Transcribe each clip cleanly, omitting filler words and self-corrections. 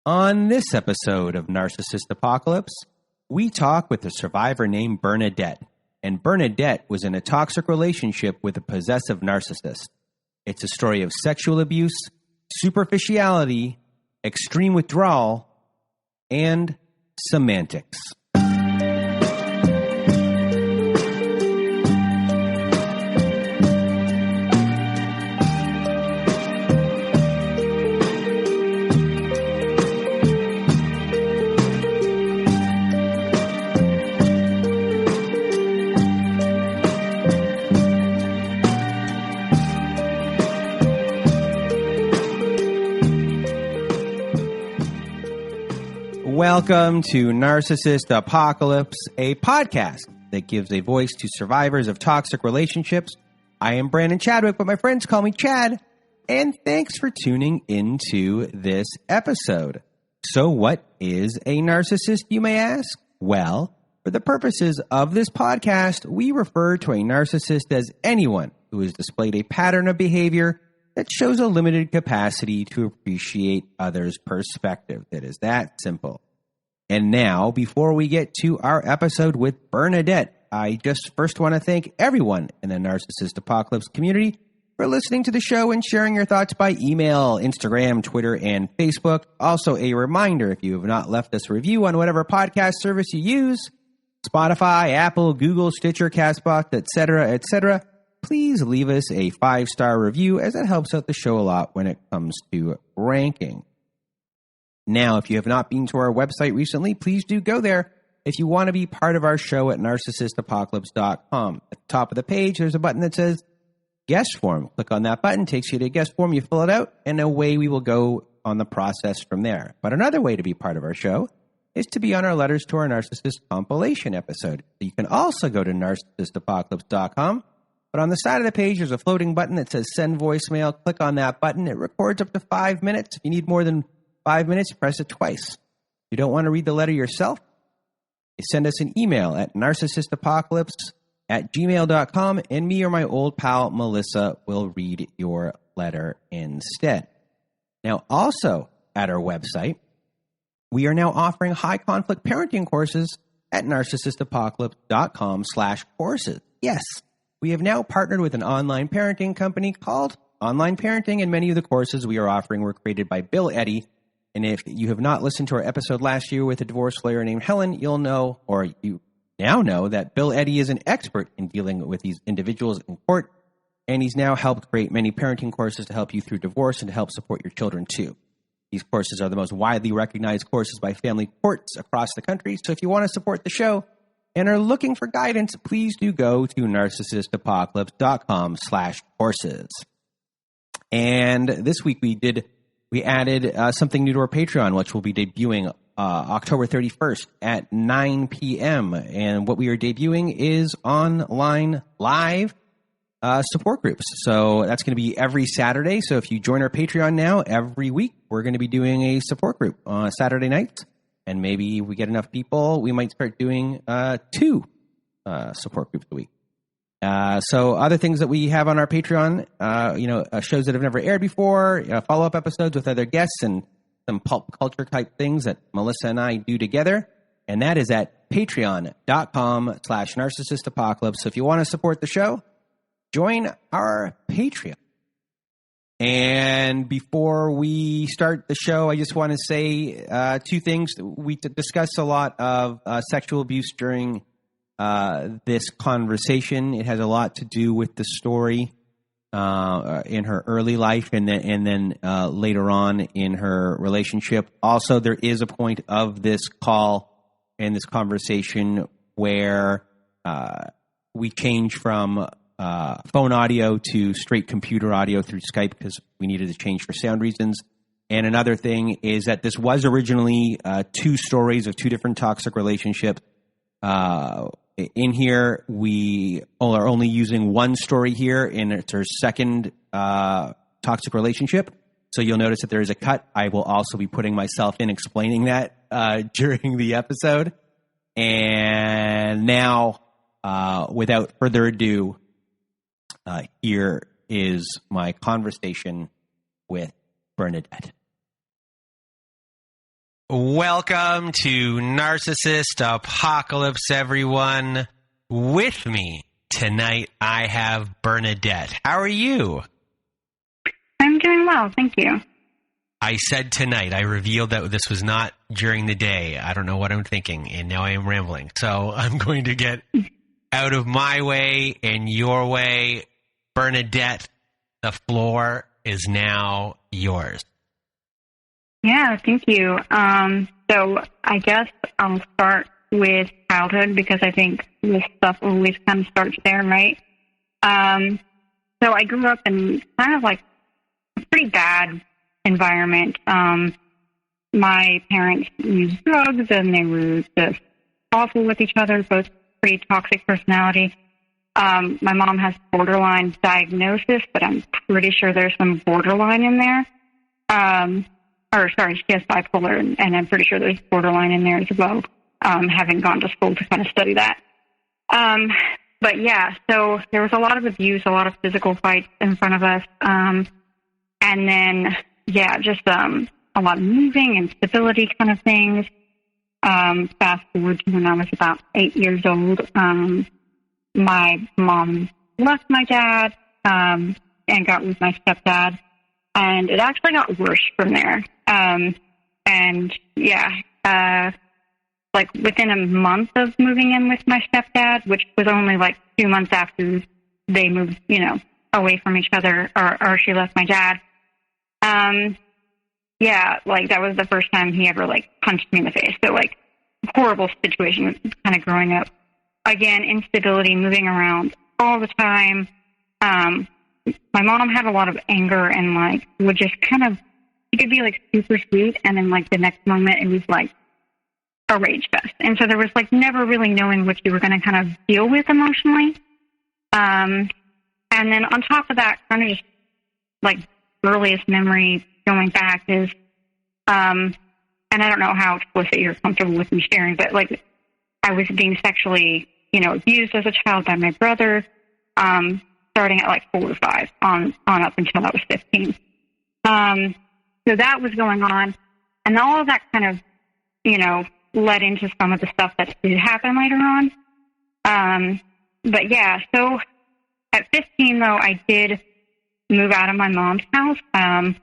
On this episode of Narcissist Apocalypse, we talk with a survivor named Bernadette. And Bernadette was in a toxic relationship with a possessive narcissist. It's a story of sexual abuse, superficiality, extreme withdrawal, and semantics. Welcome to Narcissist Apocalypse, a podcast that gives a voice to survivors of toxic relationships. I am Brandon Chadwick, but my friends call me Chad, and thanks for tuning into this episode. So what is a narcissist, you may ask? Well, for the purposes of this podcast, we refer to a narcissist as anyone who has displayed a pattern of behavior that shows a limited capacity to appreciate others' perspective. It is that simple. And now, before we get to our episode with Bernadette, I just first want to thank everyone in the Narcissist Apocalypse community for listening to the show and sharing your thoughts by email, Instagram, Twitter, and Facebook. Also, a reminder, if you have not left us a review on whatever podcast service you use, Spotify, Apple, Google, Stitcher, Castbox, etc., please leave us a 5-star review, as that helps out the show a lot when it comes to ranking. Now, if you have not been to our website recently, please do go there if you want to be part of our show at narcissistapocalypse.com. At the top of the page, there's a button that says Guest Form. Click on that button, takes you to a guest form, you fill it out, and away we will go on the process from there. But another way to be part of our show is to be on our Letters to Our Narcissist compilation episode. You can also go to narcissistapocalypse.com. But on the side of the page, there's a floating button that says Send Voicemail. Click on that button. It records up to 5 minutes. If you need more than 5 minutes, press it twice. If you don't want to read the letter yourself, you send us an email at narcissistapocalypse@gmail.com, and me or my old pal Melissa will read your letter instead. Now, also at our website, we are now offering high-conflict parenting courses at narcissistapocalypse.com/courses. Yes, we have now partnered with an online parenting company called Online Parenting, and many of the courses we are offering were created by Bill Eddy. And if you have not listened to our episode last year with a divorce lawyer named Helen, you'll know, or you now know, that Bill Eddy is an expert in dealing with these individuals in court, and he's now helped create many parenting courses to help you through divorce and to help support your children too. These courses are the most widely recognized courses by family courts across the country, so if you want to support the show and are looking for guidance, please do go to narcissistapocalypse.com/courses. And this week we added something new to our Patreon, which will be debuting October 31st at 9 p.m. And what we are debuting is online live support groups. So that's going to be every Saturday. So if you join our Patreon now, every week we're going to be doing a support group on Saturday nights. And maybe if we get enough people, we might start doing 2 support groups a week. So other things that we have on our Patreon, shows that have never aired before, follow-up episodes with other guests, and some pulp culture type things that Melissa and I do together. And that is at patreon.com/narcissistapocalypse. So if you want to support the show, join our Patreon. And before we start the show, I just want to say 2 things. We discussed a lot of sexual abuse during this conversation. It has a lot to do with the story in her early life and then later on in her relationship. Also, there is a point of this call and this conversation where we change from phone audio to straight computer audio through Skype because we needed to change for sound reasons. And another thing is that this was originally 2 stories of 2 different toxic relationships. In here, we are only using one story here, and it's her second toxic relationship. So you'll notice that there is a cut. I will also be putting myself in explaining that during the episode. And now, without further ado, here is my conversation with Bernadette. Welcome to Narcissist Apocalypse, everyone. With me tonight, I have Bernadette. How are you? I'm doing well, thank you. I said tonight. I revealed that this was not during the day. I don't know what I'm thinking, and now I am rambling. So I'm going to get out of my way and your way. Bernadette, the floor is now yours. Yeah, thank you. So I guess I'll start with childhood because I think this stuff always kind of starts there, right? So I grew up in kind of like a pretty bad environment. My parents used drugs and they were just awful with each other, both pretty toxic personality. My mom has borderline diagnosis, but I'm pretty sure there's some borderline in there. She has bipolar, and I'm pretty sure there's borderline in there as well, having gone to school to kind of study that. But yeah, so there was a lot of abuse, a lot of physical fights in front of us. And then, yeah, just a lot of moving, instability kind of things. Fast forward to when I was about 8 years old, my mom left my dad and got with my stepdad. And it actually got worse from there. Like within a month of moving in with my stepdad, which was only like 2 months after they moved, away from each other, or she left my dad. Like that was the first time he ever like punched me in the face. So like horrible situation kind of growing up. Again, instability, moving around all the time. My mom had a lot of anger and like would just kind of, she could be like super sweet and then like the next moment it was like a rage fest. And so there was like never really knowing what you were going to kind of deal with emotionally. And then on top of that, kind of just like earliest memory going back is, and I don't know how explicit you're comfortable with me sharing, but like I was being sexually, abused as a child by my brother, starting at like 4 or 5 on up until I was 15. So that was going on. And all of that kind of, led into some of the stuff that did happen later on. But yeah, so at 15 though, I did move out of my mom's house, and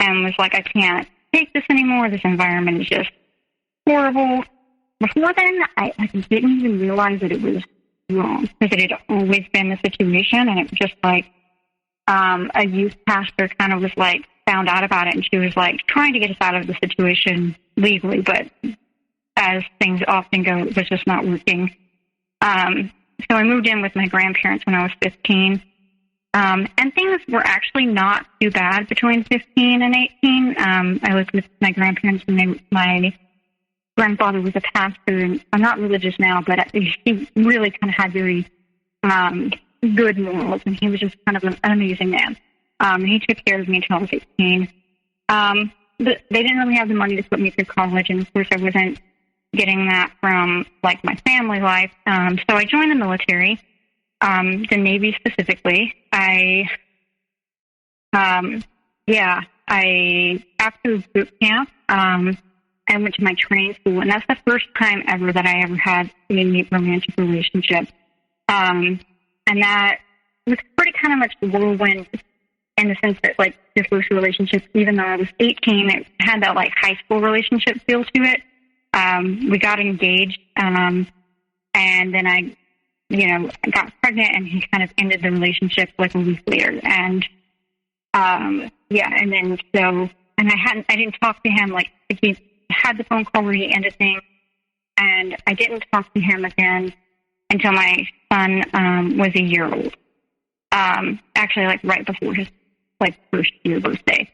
was like, I can't take this anymore. This environment is just horrible. Before then, I didn't even realize that it was wrong because it had always been the situation, and it was just like a youth pastor kind of was like found out about it, and she was like trying to get us out of the situation legally, but as things often go, it was just not working. So I moved in with my grandparents when I was 15, and things were actually not too bad between 15 and 18. I lived with my grandparents, and my grandfather was a pastor, and I'm not religious now, but he really kind of had very good morals, and he was just kind of an amazing man. He took care of me until I was 18. But they didn't really have the money to put me through college, and of course I wasn't getting that from like my family life. So I joined the military, the Navy specifically. After boot camp, I went to my training school, and that's the first time ever that I ever had a romantic relationship. And that was pretty kind of much the whirlwind in the sense that, like, the first relationship, even though I was 18, it had that, like, high school relationship feel to it. We got engaged, and then I got pregnant, and he kind of ended the relationship, like, a week later. And, I didn't talk to him, like, he had the phone call where he ended things, and I didn't talk to him again until my son was a year old. Actually, like, right before his, like, first year birthday.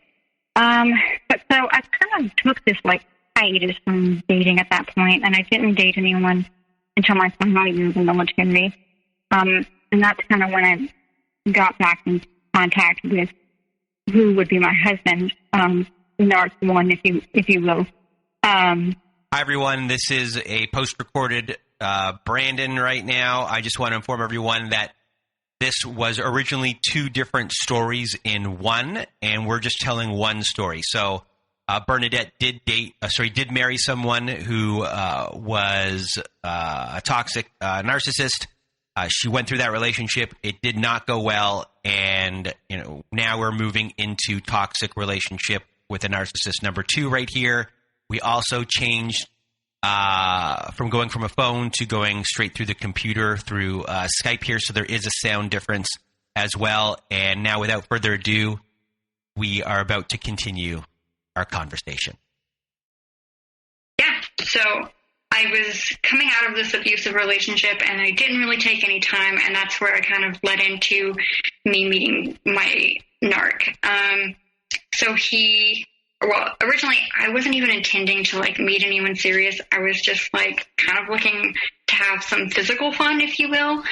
But so I kind of took this, like, hiatus from dating at that point, and I didn't date anyone until my final year of the military. And that's kind of when I got back in contact with who would be my husband, Narc one, if you will. Hi, everyone. This is a post-recorded Brandon right now. I just want to inform everyone that this was originally 2 different stories in one, and we're just telling one story. So Bernadette did marry someone who was a toxic narcissist. She went through that relationship. It did not go well. And, now we're moving into toxic relationship with a narcissist number 2 right here. We also changed from going from a phone to going straight through the computer through Skype here. So there is a sound difference as well. And now, without further ado, we are about to continue our conversation. Yeah. So I was coming out of this abusive relationship and I didn't really take any time. And that's where I kind of led into me meeting my narc. Originally I wasn't even intending to meet anyone serious. I was just kind of looking to have some physical fun, if you will.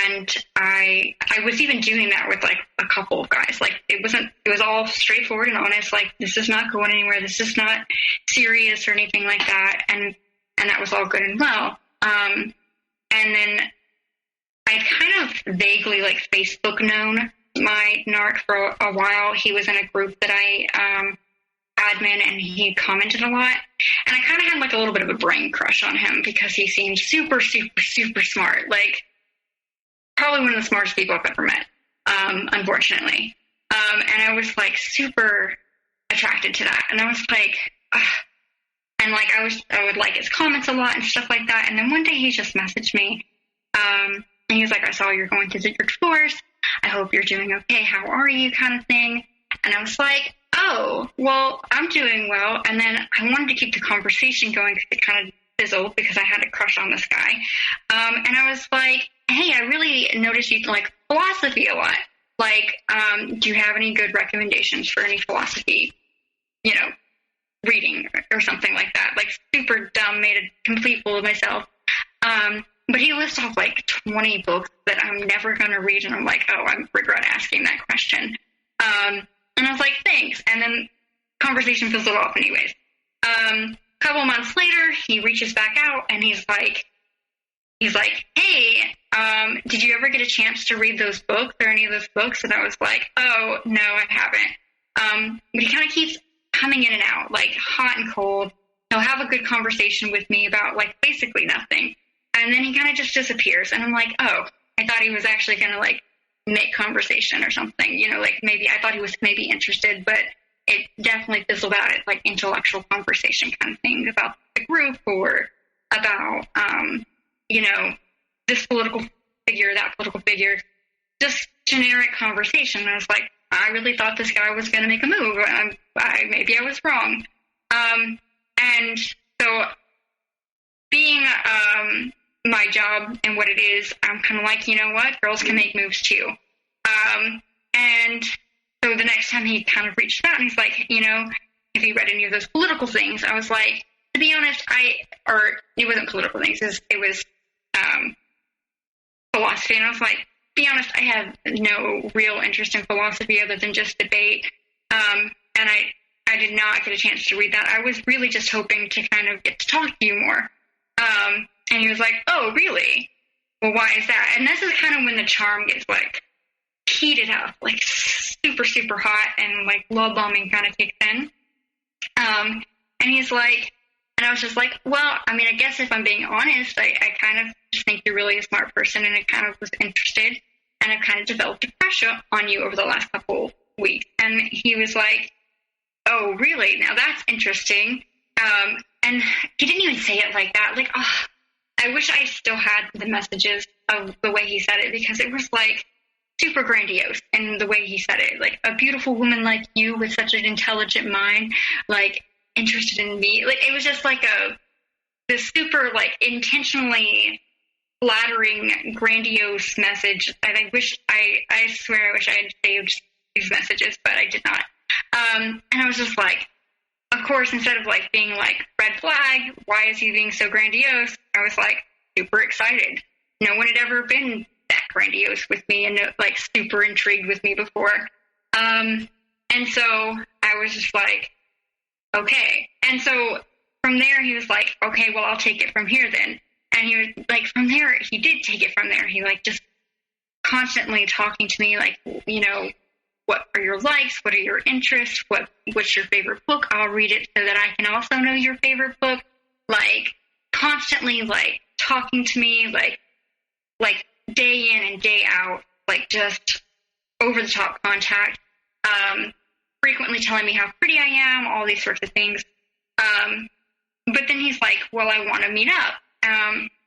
And I was even doing that with a couple of guys. It was all straightforward and honest. This is not going anywhere. This is not serious or anything like that. And that was all good and well. And then I'd kind of vaguely Facebook known my narc for a while. He was in a group that I admin, and he commented a lot. And I kind of had a little bit of a brain crush on him because he seemed super, super, super smart. Probably one of the smartest people I've ever met, unfortunately. And I was super attracted to that. And I was I would like his comments a lot and stuff like that. And then one day he just messaged me, and he was like, I saw you're going through your divorce. I hope you're doing okay. How are you, kind of thing. And I was like, oh, well, I'm doing well. And then I wanted to keep the conversation going because it kind of fizzled because I had a crush on this guy. And I was like, hey, I really noticed you like philosophy a lot. Do you have any good recommendations for any philosophy, reading or something like that? Super dumb, made a complete fool of myself. But he lists off 20 books that I'm never going to read. And I'm like, oh, I regret asking that question. And I was like, thanks. And then conversation fizzled off anyways. Couple months later, he reaches back out and he's like, hey, did you ever get a chance to read those books or any of those books? And I was like, oh, no, I haven't. But he kind of keeps coming in and out, hot and cold. He'll have a good conversation with me about basically nothing. And then he kind of just disappears. And I'm like, oh, I thought he was actually going to make conversation or something, maybe I thought he was maybe interested, but it definitely fizzled out at intellectual conversation kind of thing about the group or about, this political figure, that political figure, just generic conversation. And I was like, I really thought this guy was going to make a move. Maybe I was wrong. And so being, my job and what it is, I'm kind of like, you know what, girls can make moves too. And so the next time he kind of reached out and he's like, if he read any of those political things, I was like, to be honest, it wasn't political things, it was philosophy. And I was like, to be honest, I have no real interest in philosophy other than just debate. And I did not get a chance to read that. I was really just hoping to kind of get to talk to you more. And he was like, oh, really? Well, why is that? And this is kind of when the charm gets heated up, super, super hot, and love bombing kind of kicks in. And he's like, and I was just like, well, I mean, I guess if I'm being honest, I kind of just think you're really a smart person, and I kind of was interested, and I've kind of developed a crush on you over the last couple weeks. And he was like, oh, really? Now that's interesting. And he didn't even say it like that. I wish I still had the messages of the way he said it, because it was super grandiose in the way he said it. A beautiful woman like you with such an intelligent mind, interested in me. It was just this super intentionally flattering, grandiose message. And I swear I wish I had saved these messages, but I did not. And I was just of course, instead of being red flag, why is he being so grandiose? I was super excited. No one had ever been that grandiose with me and super intrigued with me before. And so I was just okay. And so from there he was okay, well, I'll take it from here then. And he was from there, he did take it from there. He just constantly talking to me what are your likes? What are your interests? What's your favorite book? I'll read it so that I can also know your favorite book. Like, constantly, like, talking to me, like day in and day out, like, just over-the-top contact, frequently telling me how pretty I am, all these sorts of things. But then he's like, well, I want to meet up.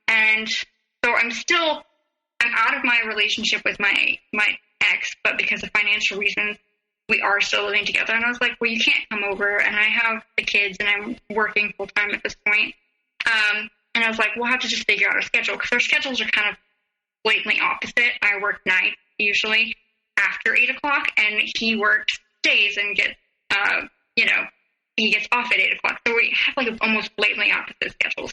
And so I'm out of my relationship with my ex, but because of financial reasons, we are still living together. And I was like, well, you can't come over, and I have the kids, and I'm working full-time at this point. And I was like, we'll have to just figure out our schedule, because our schedules are kind of blatantly opposite. I work nights usually after 8 o'clock, and he works days and gets, he gets off at 8 o'clock. So we have like almost blatantly opposite schedules.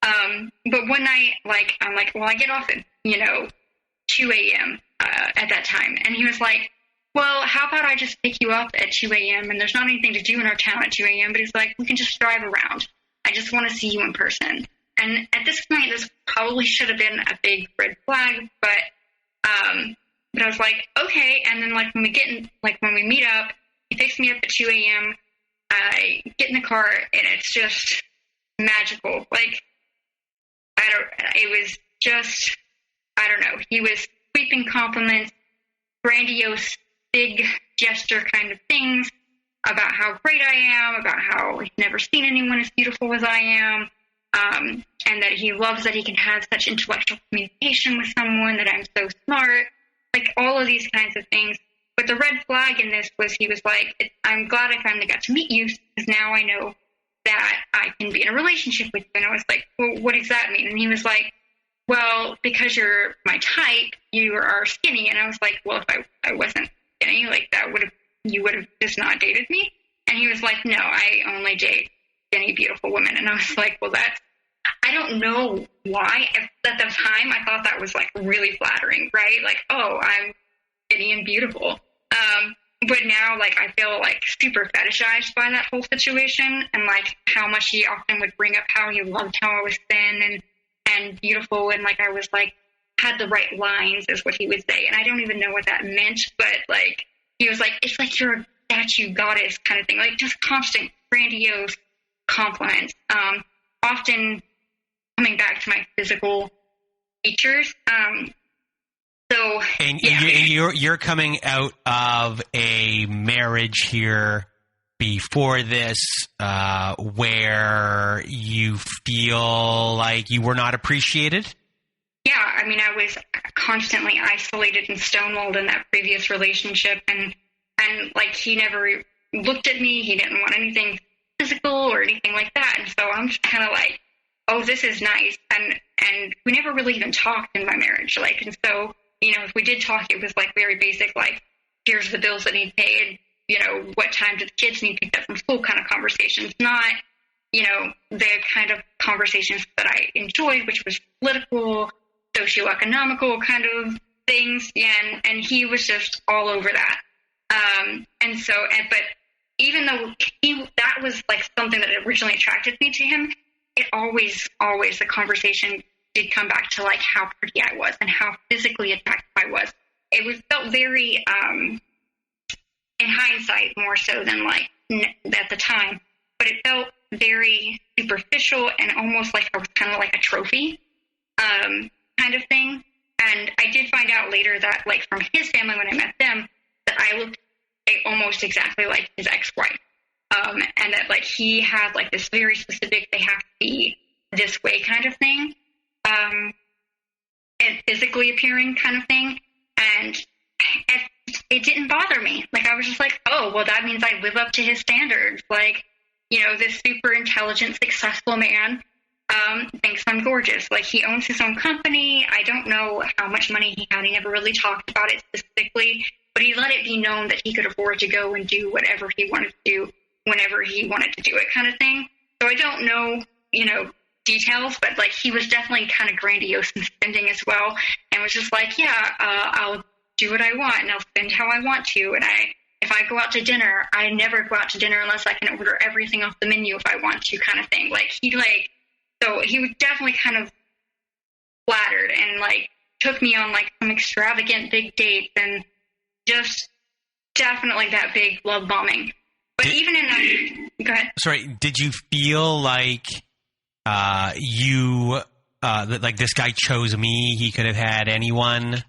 But one night, like, I'm like, well, I get off at, 2 a.m. At that time. And he was like, well, how about I just pick you up at 2 a.m. and there's not anything to do in our town at 2 a.m. But he's like, we can just drive around. I just want to see you in person. And at this point, this probably should have been a big red flag, but I was like, okay. And then, like, when we meet up, he picks me up at 2 a.m. I get in the car, and it's just magical. Like, I don't know. He was sweeping compliments, grandiose, big gesture kind of things about how great I am, about how he's never seen anyone as beautiful as I am, and that he loves that he can have such intellectual communication with someone, that I'm so smart, like all of these kinds of things. But the red flag in this was he was like, I'm glad I finally got to meet you, because now I know that I can be in a relationship with you. And I was like, well, what does that mean? And he was like, well, because you're my type, you are skinny. And I was like, well, if I wasn't skinny, like, you would have just not dated me. And he was like, no, I only date skinny, beautiful women. And I was like, well, I don't know why. At the time, I thought that was, like, really flattering, right? Like, oh, I'm skinny and beautiful. But now, like, I feel, like, super fetishized by that whole situation, and, like, how much he often would bring up how he loved how I was thin and beautiful, and, like, I was, like, had the right lines, is what he would say. And I don't even know what that meant, but, like, he was like, it's like you're a statue goddess kind of thing, like, just constant, grandiose compliments, often coming back to my physical features. You're coming out of a marriage here before this where you feel like you were not appreciated? Yeah, I mean, I was constantly isolated and stonewalled in that previous relationship, and like, he never looked at me. He didn't want anything physical or anything like that, and so I'm just kind of like, oh, this is nice, and we never really even talked in my marriage, like, and so, if we did talk, it was, like, very basic, like, here's the bills that need paid, what time do the kids need picked up from school kind of conversations, not, the kind of conversations that I enjoyed, which was political, socioeconomical kind of things, and he was just all over that. But even though that was, like, something that originally attracted me to him, it always, the conversation did come back to, like, how pretty I was and how physically attractive I was. It felt very, in hindsight, more so than, like, at the time, but it felt very superficial and almost like I was kind of like a trophy, kind of thing. And I did find out later that, like, from his family when I met them, that I looked almost exactly like his ex-wife. And that, like, he had, like, this very specific, they have to be this way kind of thing. And physically appearing kind of thing. And it didn't bother me. Like, I was just like, oh, well, that means I live up to his standards. Like, this super intelligent, successful man thinks I'm gorgeous. Like, he owns his own company. I don't know how much money he had. He never really talked about it specifically, but he let it be known that he could afford to go and do whatever he wanted to do whenever he wanted to do it, kind of thing. So I don't know, details, but, like, he was definitely kind of grandiose in spending as well, and was just like, yeah, I'll do what I want, and I'll spend how I want to, and if I go out to dinner, I never go out to dinner unless I can order everything off the menu if I want to, kind of thing. Like, so he was definitely kind of flattered, and, like, took me on, like, some extravagant big dates, and just definitely that big love bombing. But even in that, go ahead. Sorry, did you feel like like this guy chose me? He could have had anyone,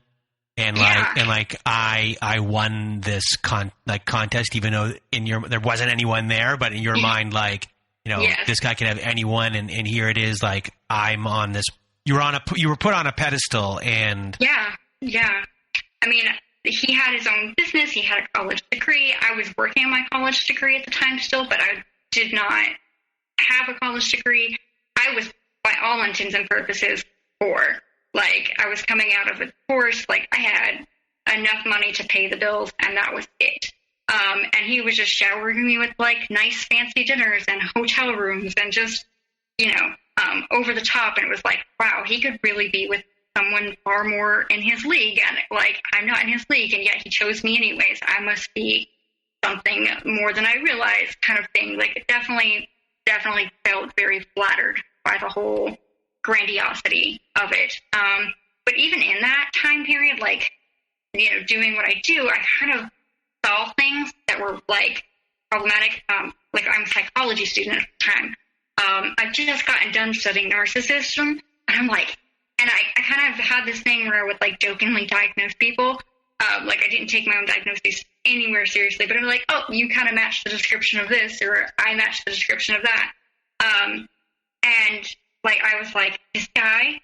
and I won this contest, even though there wasn't anyone there, but in your mind, like, this guy could have anyone, and here it is, like, I'm on this. You were put on a pedestal, and yeah. I mean, he had his own business. He had a college degree. I was working on my college degree at the time still, but I did not have a college degree. I was, by all intents and purposes, poor. Like, I was coming out of a course. Like, I had enough money to pay the bills, and that was it. And he was just showering me with, like, nice fancy dinners and hotel rooms and just, over the top. And it was like, wow, he could really be with someone far more in his league, and like, I'm not in his league, and yet he chose me anyways. I must be something more than I realized, kind of thing. Like, it definitely felt very flattered by the whole grandiosity of it. But even in that time period, like, doing what I do, I kind of saw things that were like problematic. Like, I'm a psychology student at the time. I've just gotten done studying narcissism, and I'm like, and I kind of had this thing where I would, like, jokingly diagnose people. Like, I didn't take my own diagnosis anywhere seriously, but I'm like, oh, you kind of match the description of this, or I match the description of that. And, like, I was like, this guy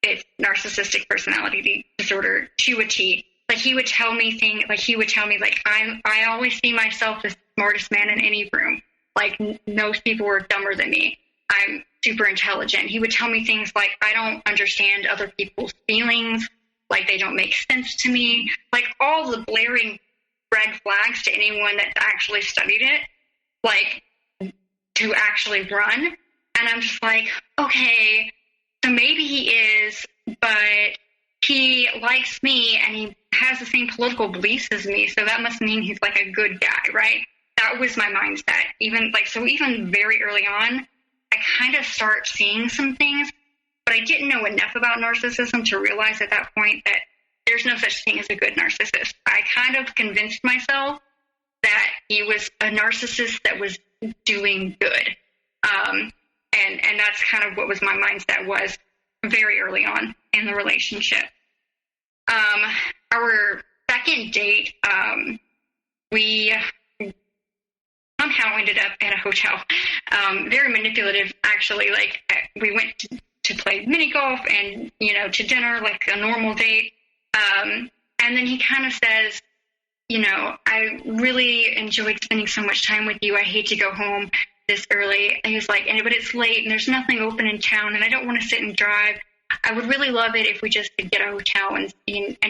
fits narcissistic personality disorder to a T. Like, he would tell me I always see myself as the smartest man in any room. Like, most people were dumber than me. I'm super intelligent. He would tell me things like, I don't understand other people's feelings, like, they don't make sense to me, like, all the blaring red flags to anyone that actually studied it, like, to actually run. And I'm just like, okay, so maybe he is, but he likes me and he has the same political beliefs as me, so that must mean he's, like, a good guy, right? That was my mindset. Even very early on, I kind of start seeing some things, but I didn't know enough about narcissism to realize at that point that there's no such thing as a good narcissist. I kind of convinced myself that he was a narcissist that was doing good. And that's kind of what was my mindset was very early on in the relationship. Our second date, we somehow ended up at a hotel. Very manipulative, actually. Like, we went to play mini golf and, to dinner, like a normal date. And then he kind of says, I really enjoyed spending so much time with you. I hate to go home this early. And he was like, but it's late and there's nothing open in town and I don't want to sit and drive. I would really love it if we just could get a hotel and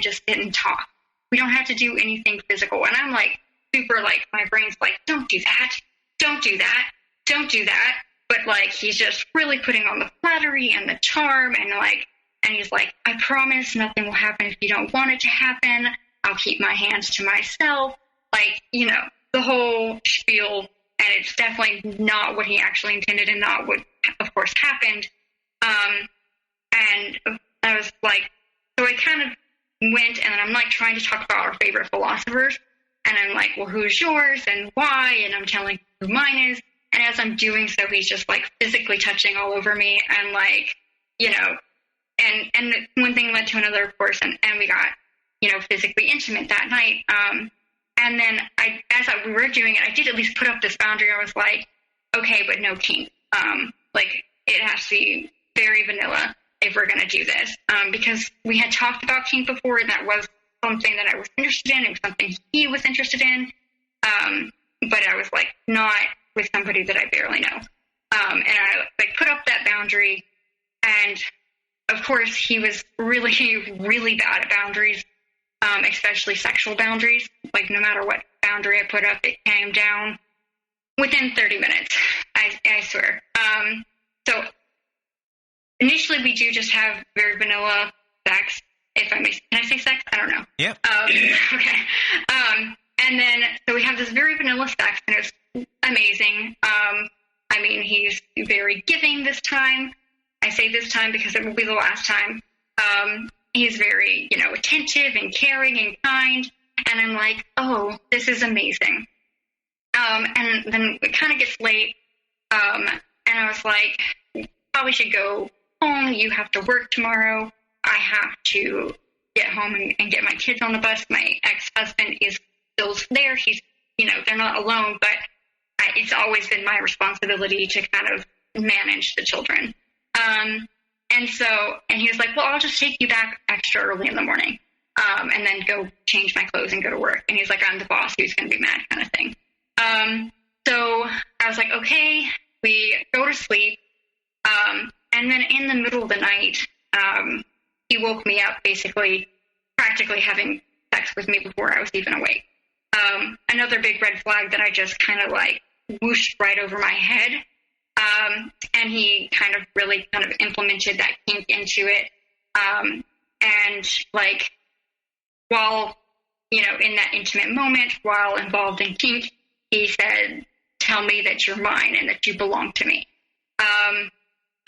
just sit and talk. We don't have to do anything physical. And I'm like, super, like, my brain's like, don't do that. Don't do that. Don't do that. But, like, he's just really putting on the flattery and the charm and he's like, I promise nothing will happen if you don't want it to happen. I'll keep my hands to myself. Like, the whole spiel. And it's definitely not what he actually intended and not what, of course, happened. And I was like, so I kind of went and I'm, like, trying to talk about our favorite philosophers. And I'm like, well, who's yours and why? And I'm telling who mine is. And as I'm doing so, he's just, like, physically touching all over me. And, like, and one thing led to another, of course. And we got, physically intimate that night. And then we were doing it, I did at least put up this boundary. I was like, okay, but no kink. Like, it has to be very vanilla if we're going to do this. Because we had talked about kink before, and that was something that I was interested in. It was something he was interested in. But I was, like, not with somebody that I barely know. And I, like, put up that boundary. And, of course, he was really, really bad at boundaries, especially sexual boundaries. Like, no matter what boundary I put up, it came down within 30 minutes. I swear. So, initially, we do just have very vanilla sex. Can I say sex? I don't know. Yeah. Okay. And then, so we have this very vanilla sex, and it's amazing. I mean, he's very giving this time. I say this time because it will be the last time. He's very, attentive and caring and kind. And I'm like, oh, this is amazing. And then it kind of gets late. And I was like, probably should go home. You have to work tomorrow. I have to get home and get my kids on the bus. My ex-husband is still there. He's, they're not alone, but it's always been my responsibility to kind of manage the children. And he was like, well, I'll just take you back extra early in the morning, and then go change my clothes and go to work. And he's like, I'm the boss. Who's going to be mad, kind of thing. So I was like, okay, we go to sleep. And then in the middle of the night, he woke me up, basically practically having sex with me before I was even awake. Another big red flag that I just kind of like whooshed right over my head. And he kind of really kind of implemented that kink into it. And like, while, in that intimate moment, while involved in kink, he said, tell me that you're mine and that you belong to me.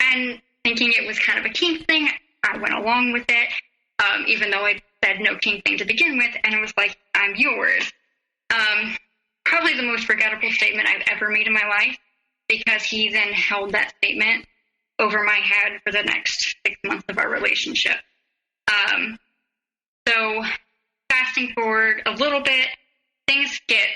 And thinking it was kind of a kink thing, I went along with it, even though I said no kink thing to begin with, and it was like, I'm yours. Probably the most forgettable statement I've ever made in my life, because he then held that statement over my head for the next 6 months of our relationship. So fasting forward a little bit, things get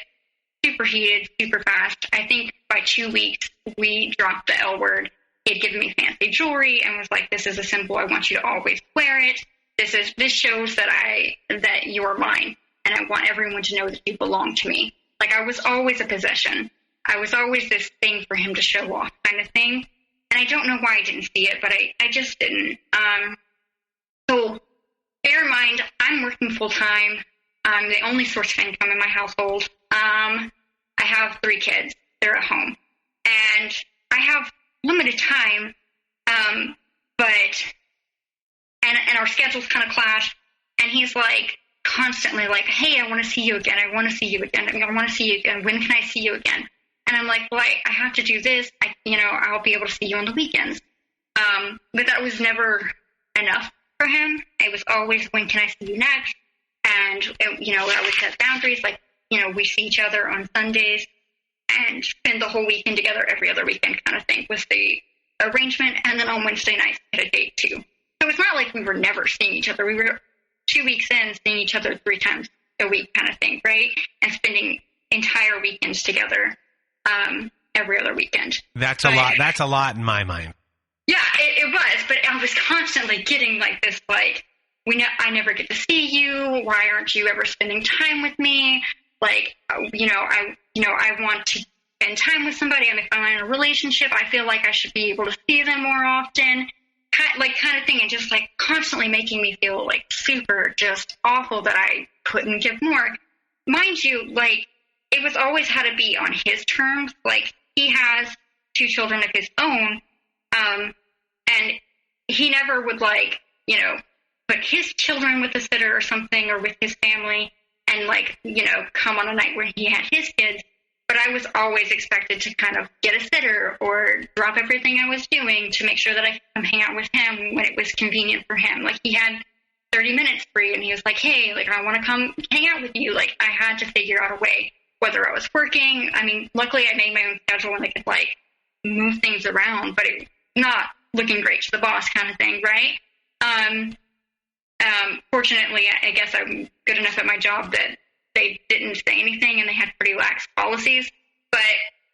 super heated, super fast. I think by 2 weeks, we dropped the L word. He had given me fancy jewelry and was like, this is a symbol. I want you to always wear it. This shows that you are mine. And I want everyone to know that you belong to me. Like, I was always a possession. I was always this thing for him to show off kind of thing. And I don't know why I didn't see it, but I just didn't. So bear in mind, I'm working full time. I'm the only source of income in my household. I have 3 kids. They're at home. And I have limited time, and our schedules kind of clash. And he's like, constantly like, hey, I want to see you again. I want to see you again. I want to see you again. When can I see you again? And I'm like, well, I have to do this. I'll be able to see you on the weekends. But that was never enough for him. It was always, when can I see you next? And, I would set boundaries, like, we see each other on Sundays and spend the whole weekend together every other weekend kind of thing was the arrangement. And then on Wednesday nights, we had a date too. So it's not like we were never seeing each other. We were 2 weeks in, seeing each other 3 times a week kind of thing, right? And spending entire weekends together every other weekend. That's a lot. That's a lot in my mind. Yeah, it was. But I was constantly getting like this, like, I never get to see you. Why aren't you ever spending time with me? Like, I want to spend time with somebody. And if I'm in a relationship, I feel like I should be able to see them more often. Kind of thing, and just like constantly making me feel like super just awful that I couldn't give more. Mind you, like, it was always had to be on his terms. Like, he has 2 children of his own, and he never would like, put his children with a sitter or something, or with his family, and like, come on a night where he had his kids. But I was always expected to kind of get a sitter or drop everything I was doing to make sure that I could come hang out with him when it was convenient for him. Like, he had 30 minutes free, and he was like, hey, like, I want to come hang out with you. Like, I had to figure out a way, whether I was working. I mean, luckily I made my own schedule and I could like move things around, but it's not looking great to the boss kind of thing, right? Fortunately, I guess I'm good enough at my job that they didn't say anything, and they had pretty lax policies, but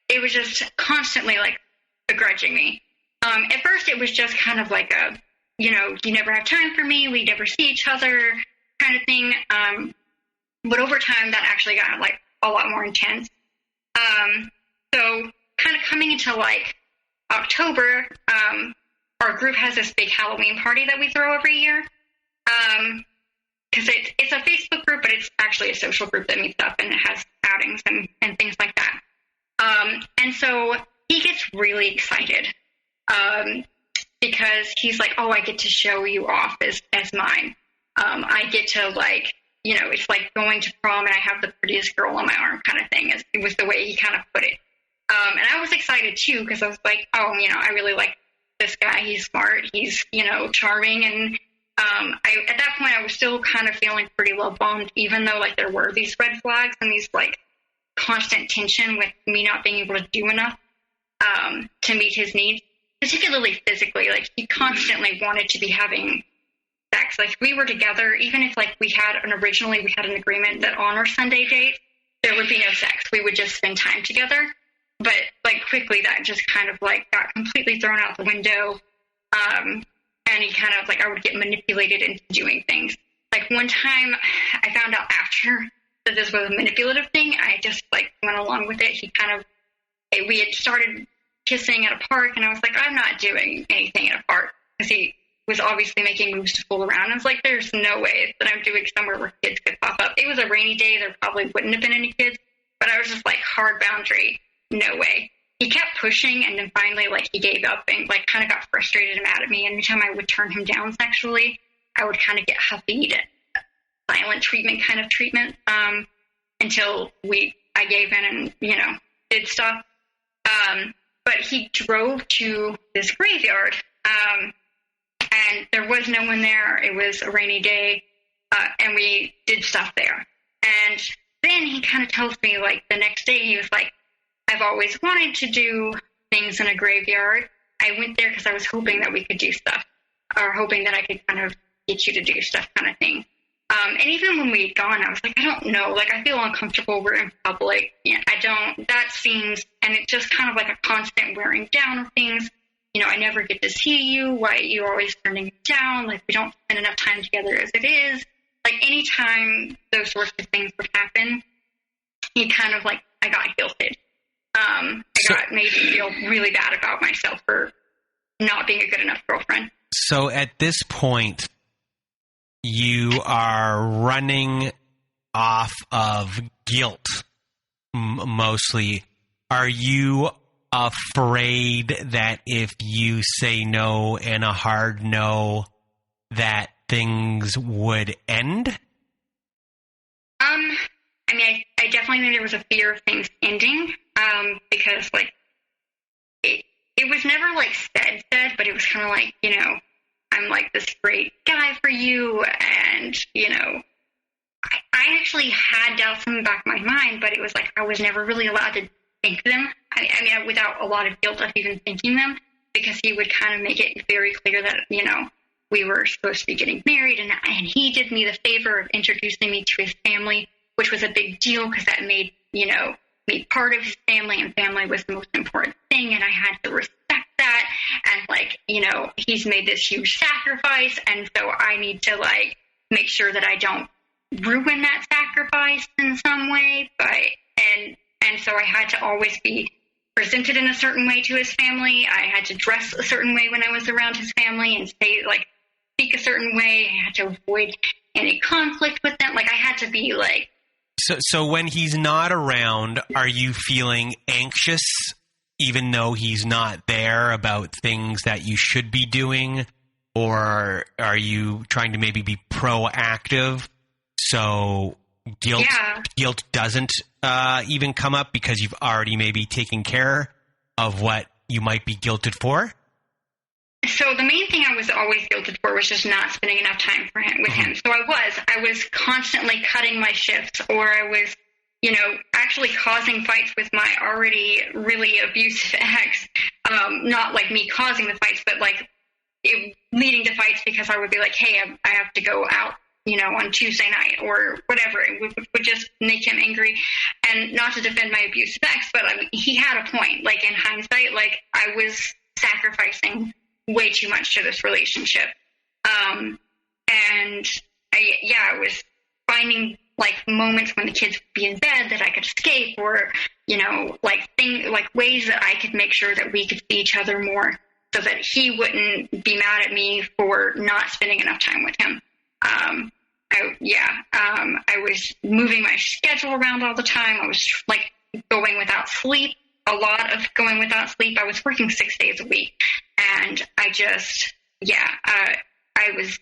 it was just constantly like begrudging me. At first it was just kind of like a, you never have time for me, we never see each other kind of thing. But over time that actually got like a lot more intense. So kind of coming into like October, our group has this big Halloween party that we throw every year. Because it's a Facebook group, but it's actually a social group that meets up and it has outings and things like that. And so he gets really excited because he's like, oh, I get to show you off as mine. I get to like, it's like going to prom and I have the prettiest girl on my arm kind of thing. It was the way he kind of put it. And I was excited too because I was like, oh, I really like this guy. He's smart. He's, charming and At that point, I was still kind of feeling pretty low bummed, even though like there were these red flags and these like constant tension with me not being able to do enough to meet his needs, particularly physically. Like he constantly wanted to be having sex. Like we were together, even if like we had an agreement that on our Sunday date there would be no sex. We would just spend time together. But like quickly that just kind of like got completely thrown out the window. And he kind of like, I would get manipulated into doing things. Like one time I found out after that this was a manipulative thing. I just like went along with it. We had started kissing at a park and I was like, I'm not doing anything at a park, because he was obviously making moves to fool around. I was like, there's no way that I'm doing somewhere where kids could pop up. It was a rainy day. There probably wouldn't have been any kids, but I was just like, hard boundary. No way. He kept pushing, and then finally, like, he gave up and, like, kind of got frustrated and mad at me. And anytime I would turn him down sexually, I would kind of get huffy to silent treatment kind of treatment until I gave in and, you know, did stuff. But he drove to this graveyard, and there was no one there. It was a rainy day, and we did stuff there. And then he kind of tells me, like, the next day, he was like, I've always wanted to do things in a graveyard. I went there because I was hoping that we could do stuff, or hoping that I could kind of get you to do stuff kind of thing. And even when we had gone, I was like, I don't know. Like, I feel uncomfortable. We're in public. Yeah, that seems, and it's just kind of like a constant wearing down of things. You know, I never get to see you. Why are you always turning me down? Like, we don't spend enough time together as it is. Like, anytime those sorts of things would happen, he kind of like, I got guilted. Made me feel really bad about myself for not being a good enough girlfriend. So at this point, you are running off of guilt, mostly. Are you afraid that if you say no and a hard no, that things would end? I mean, I definitely think there was a fear of things ending, because, like, it was never, like, said, but it was kind of like, you know, I'm, like, this great guy for you, and, you know, I actually had doubts in the back of my mind, but it was like I was never really allowed to think them. I mean, without a lot of guilt of even thinking them, because he would kind of make it very clear that, you know, we were supposed to be getting married, and he did me the favor of introducing me to his family, which was a big deal because that made, you know, me part of his family, and family was the most important thing, and I had to respect that. And, like, you know, he's made this huge sacrifice, and so I need to, like, make sure that I don't ruin that sacrifice in some way. And so I had to always be presented in a certain way to his family. I had to dress a certain way when I was around his family and speak a certain way. I had to avoid any conflict with them. Like, I had to be like. So when he's not around, are you feeling anxious, even though he's not there, about things that you should be doing? Or are you trying to maybe be proactive so guilt doesn't even come up because you've already maybe taken care of what you might be guilted for? So the main thing I was always guilted for was just not spending enough time with him. So I was constantly cutting my shifts, or I was, you know, actually causing fights with my already really abusive ex. Not like me causing the fights, but like leading to fights because I would be like, hey, I have to go out, you know, on Tuesday night or whatever. It would just make him angry. And not to defend my abusive ex, but I mean, he had a point. Like, in hindsight, like, I was sacrificing way too much to this relationship. And I was finding, like, moments when the kids would be in bed that I could escape, or, you know, like ways that I could make sure that we could see each other more, so that he wouldn't be mad at me for not spending enough time with him. I was moving my schedule around all the time. I was, like, going without sleep, a lot of going without sleep. I was working 6 days a week, and I was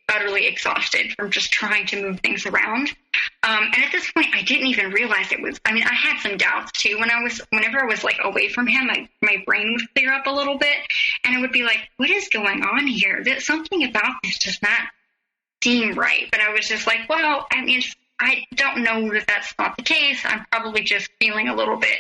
utterly exhausted from just trying to move things around. And at this point, I didn't even realize it was, I mean, I had some doubts too. Whenever I was, like, away from him, my brain would clear up a little bit, and it would be like, what is going on here? Something about this does not seem right. But I was just like, well, I mean, I don't know that that's not the case. I'm probably just feeling a little bit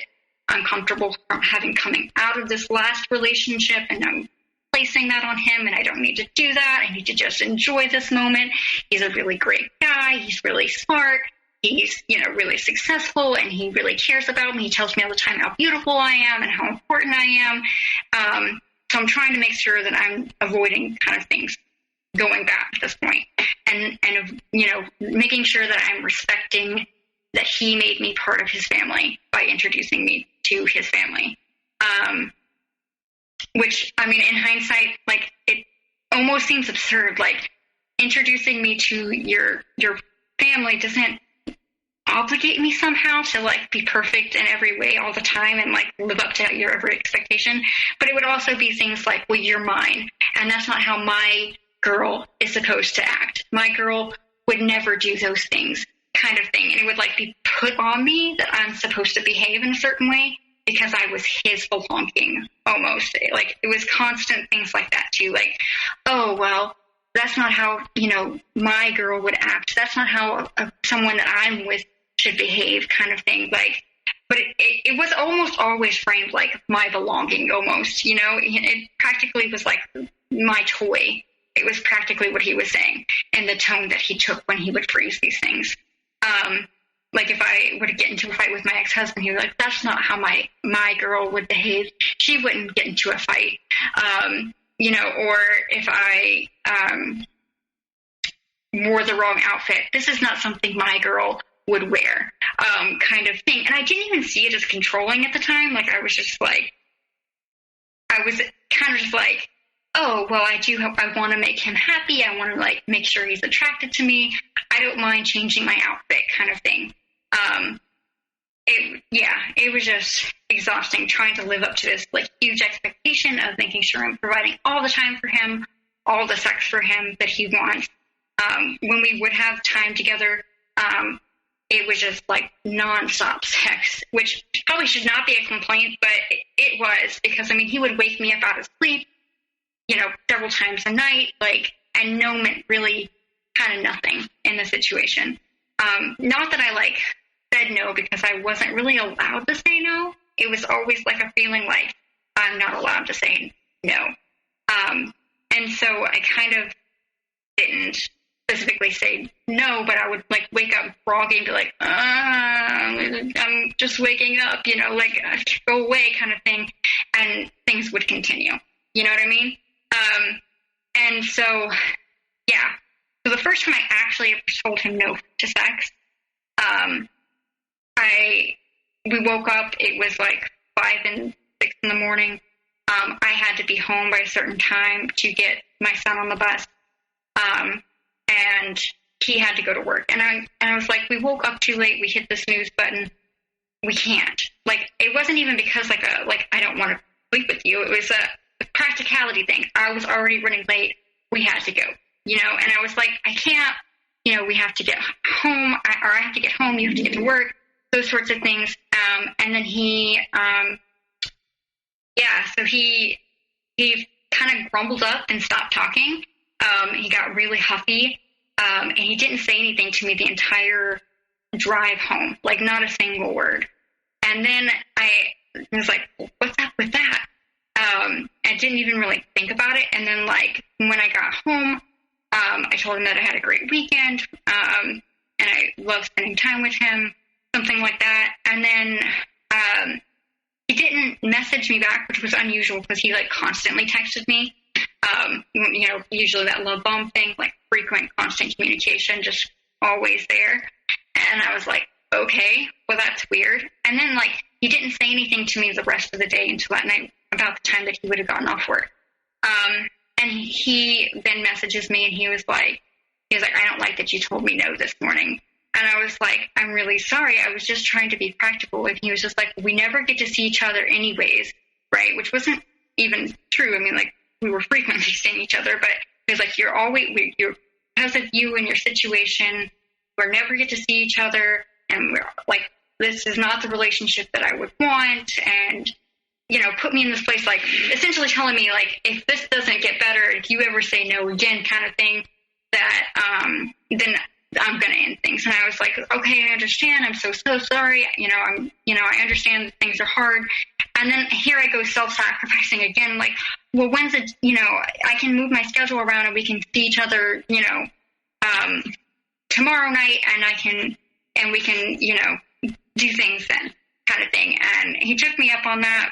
uncomfortable from having coming out of this last relationship, and I'm placing that on him, and I don't need to do that. I need to just enjoy this moment. He's a really great guy. He's really smart. He's, really successful, and he really cares about me. He tells me all the time how beautiful I am and how important I am. So I'm trying to make sure that I'm avoiding kind of things going back at this point, and making sure that I'm respecting that he made me part of his family by introducing me to his family. Which, I mean, in hindsight, like, it almost seems absurd. Like, introducing me to your family doesn't obligate me somehow to, like, be perfect in every way all the time and, like, live up to your every expectation. But it would also be things like, well, you're mine, and that's not how my girl is supposed to act. My girl would never do those things, kind of thing. And it would, like, be put on me that I'm supposed to behave in a certain way because I was his belonging, almost. Like, it was constant things like that, too. Like, oh, well, that's not how, my girl would act. That's not how someone that I'm with should behave, kind of thing. Like, but it was almost always framed like my belonging, almost, It practically was like my toy. It was practically what he was saying, and the tone that he took when he would phrase these things. Like, if I were to get into a fight with my ex-husband, he was like, that's not how my girl would behave. She wouldn't get into a fight. Or if I wore the wrong outfit, this is not something my girl would wear, kind of thing. And I didn't even see it as controlling at the time. Like, I was kind of just like, oh, well, I want to make him happy. I want to, like, make sure he's attracted to me. I don't mind changing my outfit, kind of thing. It was just exhausting trying to live up to this, like, huge expectation of making sure I'm providing all the time for him, all the sex for him that he wants. When we would have time together, it was just like nonstop sex, which probably should not be a complaint, but it was, because, I mean, he would wake me up out of sleep, several times a night, like, and no meant really kind of nothing in the situation. Not that I, like, said no because I wasn't really allowed to say no. It was always like a feeling like I'm not allowed to say no. And so I kind of didn't specifically say no, but I would, like, wake up groggy and be like, I'm just waking up, like, go away, kind of thing. And things would continue. You know what I mean? And so, yeah. So the first time I actually ever told him no to sex, we woke up, it was like 5 and 6 in the morning. I had to be home by a certain time to get my son on the bus. And he had to go to work. And I was like, we woke up too late. We hit the snooze button. We can't. Like, it wasn't even because, I don't want to sleep with you. It was a practicality thing. I was already running late. We had to go, and I was like, I can't, we have to get home, or I have to get home. You have to get to work, those sorts of things. And then he kind of grumbled up and stopped talking. He got really huffy, and he didn't say anything to me the entire drive home, like, not a single word. And then I was like, what's up with that? I didn't even really think about it. And then, like, when I got home, I told him that I had a great weekend, and I love spending time with him, something like that. And then he didn't message me back, which was unusual because he, like, constantly texted me. Usually that love bomb thing, like, frequent, constant communication, just always there. And I was like, okay, well, that's weird. And then, like, he didn't say anything to me the rest of the day until that night, about the time that he would have gotten off work. And he then messages me, and he was like, I don't like that you told me no this morning. And I was like, I'm really sorry. I was just trying to be practical. And he was just like, we never get to see each other anyways, right? Which wasn't even true. I mean, like, we were frequently seeing each other, but he was like, you're because of you and your situation, we'll never get to see each other. And we're like, this is not the relationship that I would want. And, put me in this place, like, essentially telling me, like, if this doesn't get better, if you ever say no again, kind of thing, that then I'm going to end things. And I was like, okay, I understand. I'm so sorry. I understand that things are hard. And then here I go self-sacrificing again. Like, well, when's it, I can move my schedule around and we can see each other, tomorrow night and we can, do things then kind of thing. And he took me up on that.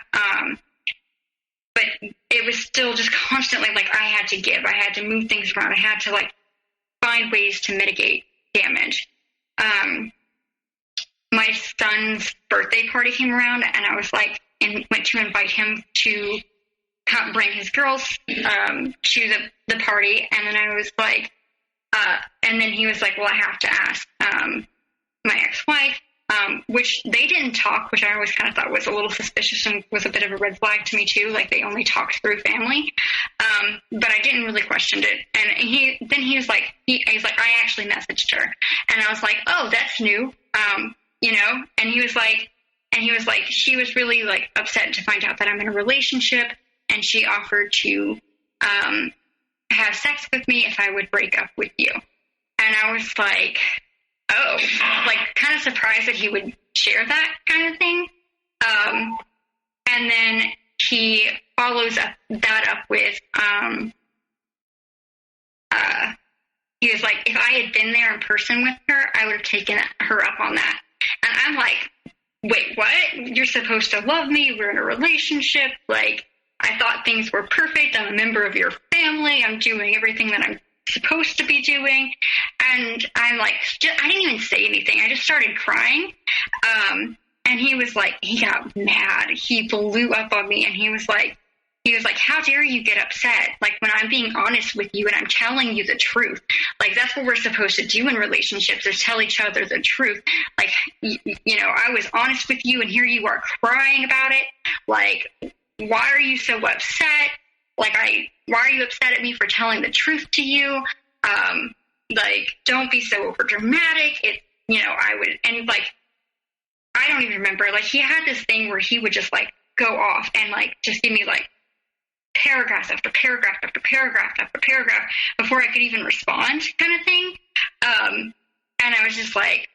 But it was still just constantly like I had to give. I had to move things around. I had to like find ways to mitigate damage. My son's birthday party came around, and I was like, and went to invite him to bring his girls to the party, and then I was like, and then he was like, well, I have to ask my ex-wife, which they didn't talk, which I always kind of thought was a little suspicious and was a bit of a red flag to me too. Like they only talked through family, but I didn't really question it. And he was like, he's like, I actually messaged her, and I was like, oh, that's new, And he was like, she was really like upset to find out that I'm in a relationship, and she offered to have sex with me if I would break up with you. And I was like, oh, like kind of surprised that he would share that kind of thing. And then he follows that up with, he was like, if I had been there in person with her, I would have taken her up on that. And I'm like, wait, what? You're supposed to love me. We're in a relationship. Like, I thought things were perfect. I'm a member of your family. I'm doing everything that I'm supposed to be doing. And I'm like, I didn't even say anything. I just started crying. And he was like, he got mad. He blew up on me, and he was like, how dare you get upset? Like, when I'm being honest with you and I'm telling you the truth, like, that's what we're supposed to do in relationships, is tell each other the truth. Like, I was honest with you, and here you are crying about it. Like, why are you so upset? Like, why are you upset at me for telling the truth to you? Like, don't be so over dramatic. I don't even remember. Like, he had this thing where he would just like go off and like just give me like paragraph after paragraph after paragraph after paragraph before I could even respond, kind of thing. And I was just like,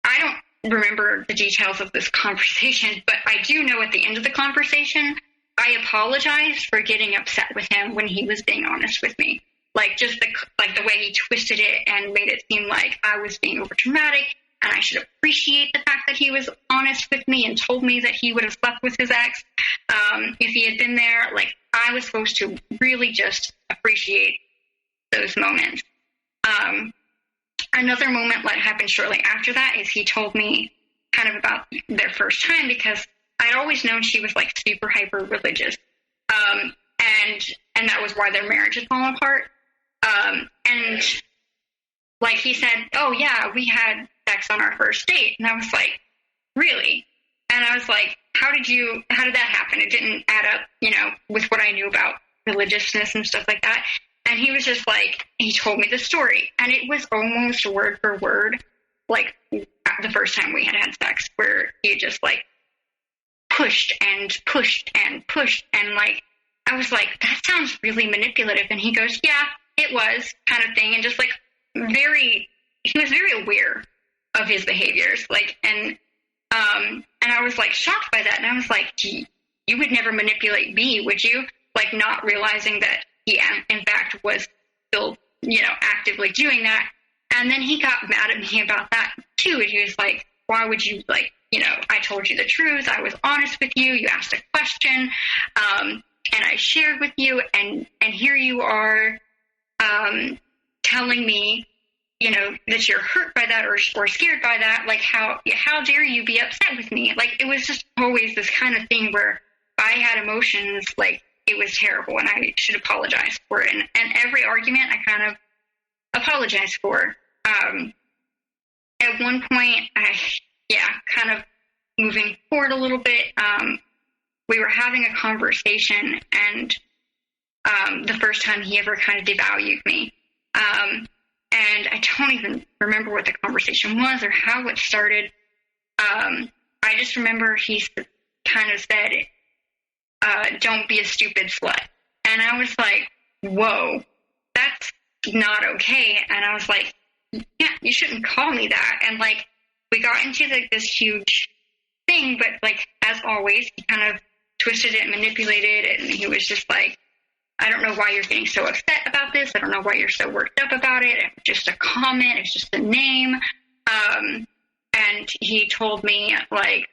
I don't remember the details of this conversation, but I do know at the end of the conversation, I apologized for getting upset with him when he was being honest with me. Like, just the way he twisted it and made it seem like I was being over dramatic, and I should appreciate the fact that he was honest with me and told me that he would have slept with his ex if he had been there. Like, I was supposed to really just appreciate those moments. Another moment that happened shortly after that is he told me kind of about their first time, because I'd always known she was like super hyper religious. And that was why their marriage had fallen apart. And like he said, oh yeah, we had sex on our first date. And I was like, really? And I was like, how did that happen? It didn't add up, with what I knew about religiousness and stuff like that. And he was just like, he told me the story, and it was almost word for word, like the first time we had sex, where he just like pushed and pushed and pushed. And like, I was like, that sounds really manipulative. And he goes, yeah, it was, kind of thing. And just like he was very aware of his behaviors. Like, and I was like shocked by that. And I was like, you would never manipulate me, would you? Like, not realizing that he, in fact, was still, actively doing that. And then he got mad at me about that too. And he was like, why would you, like, I told you the truth. I was honest with you. You asked a question. And I shared with you, and here you are, telling me, that you're hurt by that or scared by that. Like, how dare you be upset with me? Like, it was just always this kind of thing where I had emotions, like, it was terrible, and I should apologize for it. And every argument I kind of apologized for. At one point, kind of moving forward a little bit, we were having a conversation, and the first time he ever kind of devalued me. And I don't even remember what the conversation was or how it started. I just remember he kind of said, don't be a stupid slut. And I was like, whoa, that's not okay. And I was like, yeah, you shouldn't call me that. And like, we got into like this huge thing, but like, as always, he kind of twisted it and manipulated it. And he was just like, I don't know why you're getting so upset about this. I don't know why you're so worked up about it. It's just a comment. It's just a name. And he told me, like,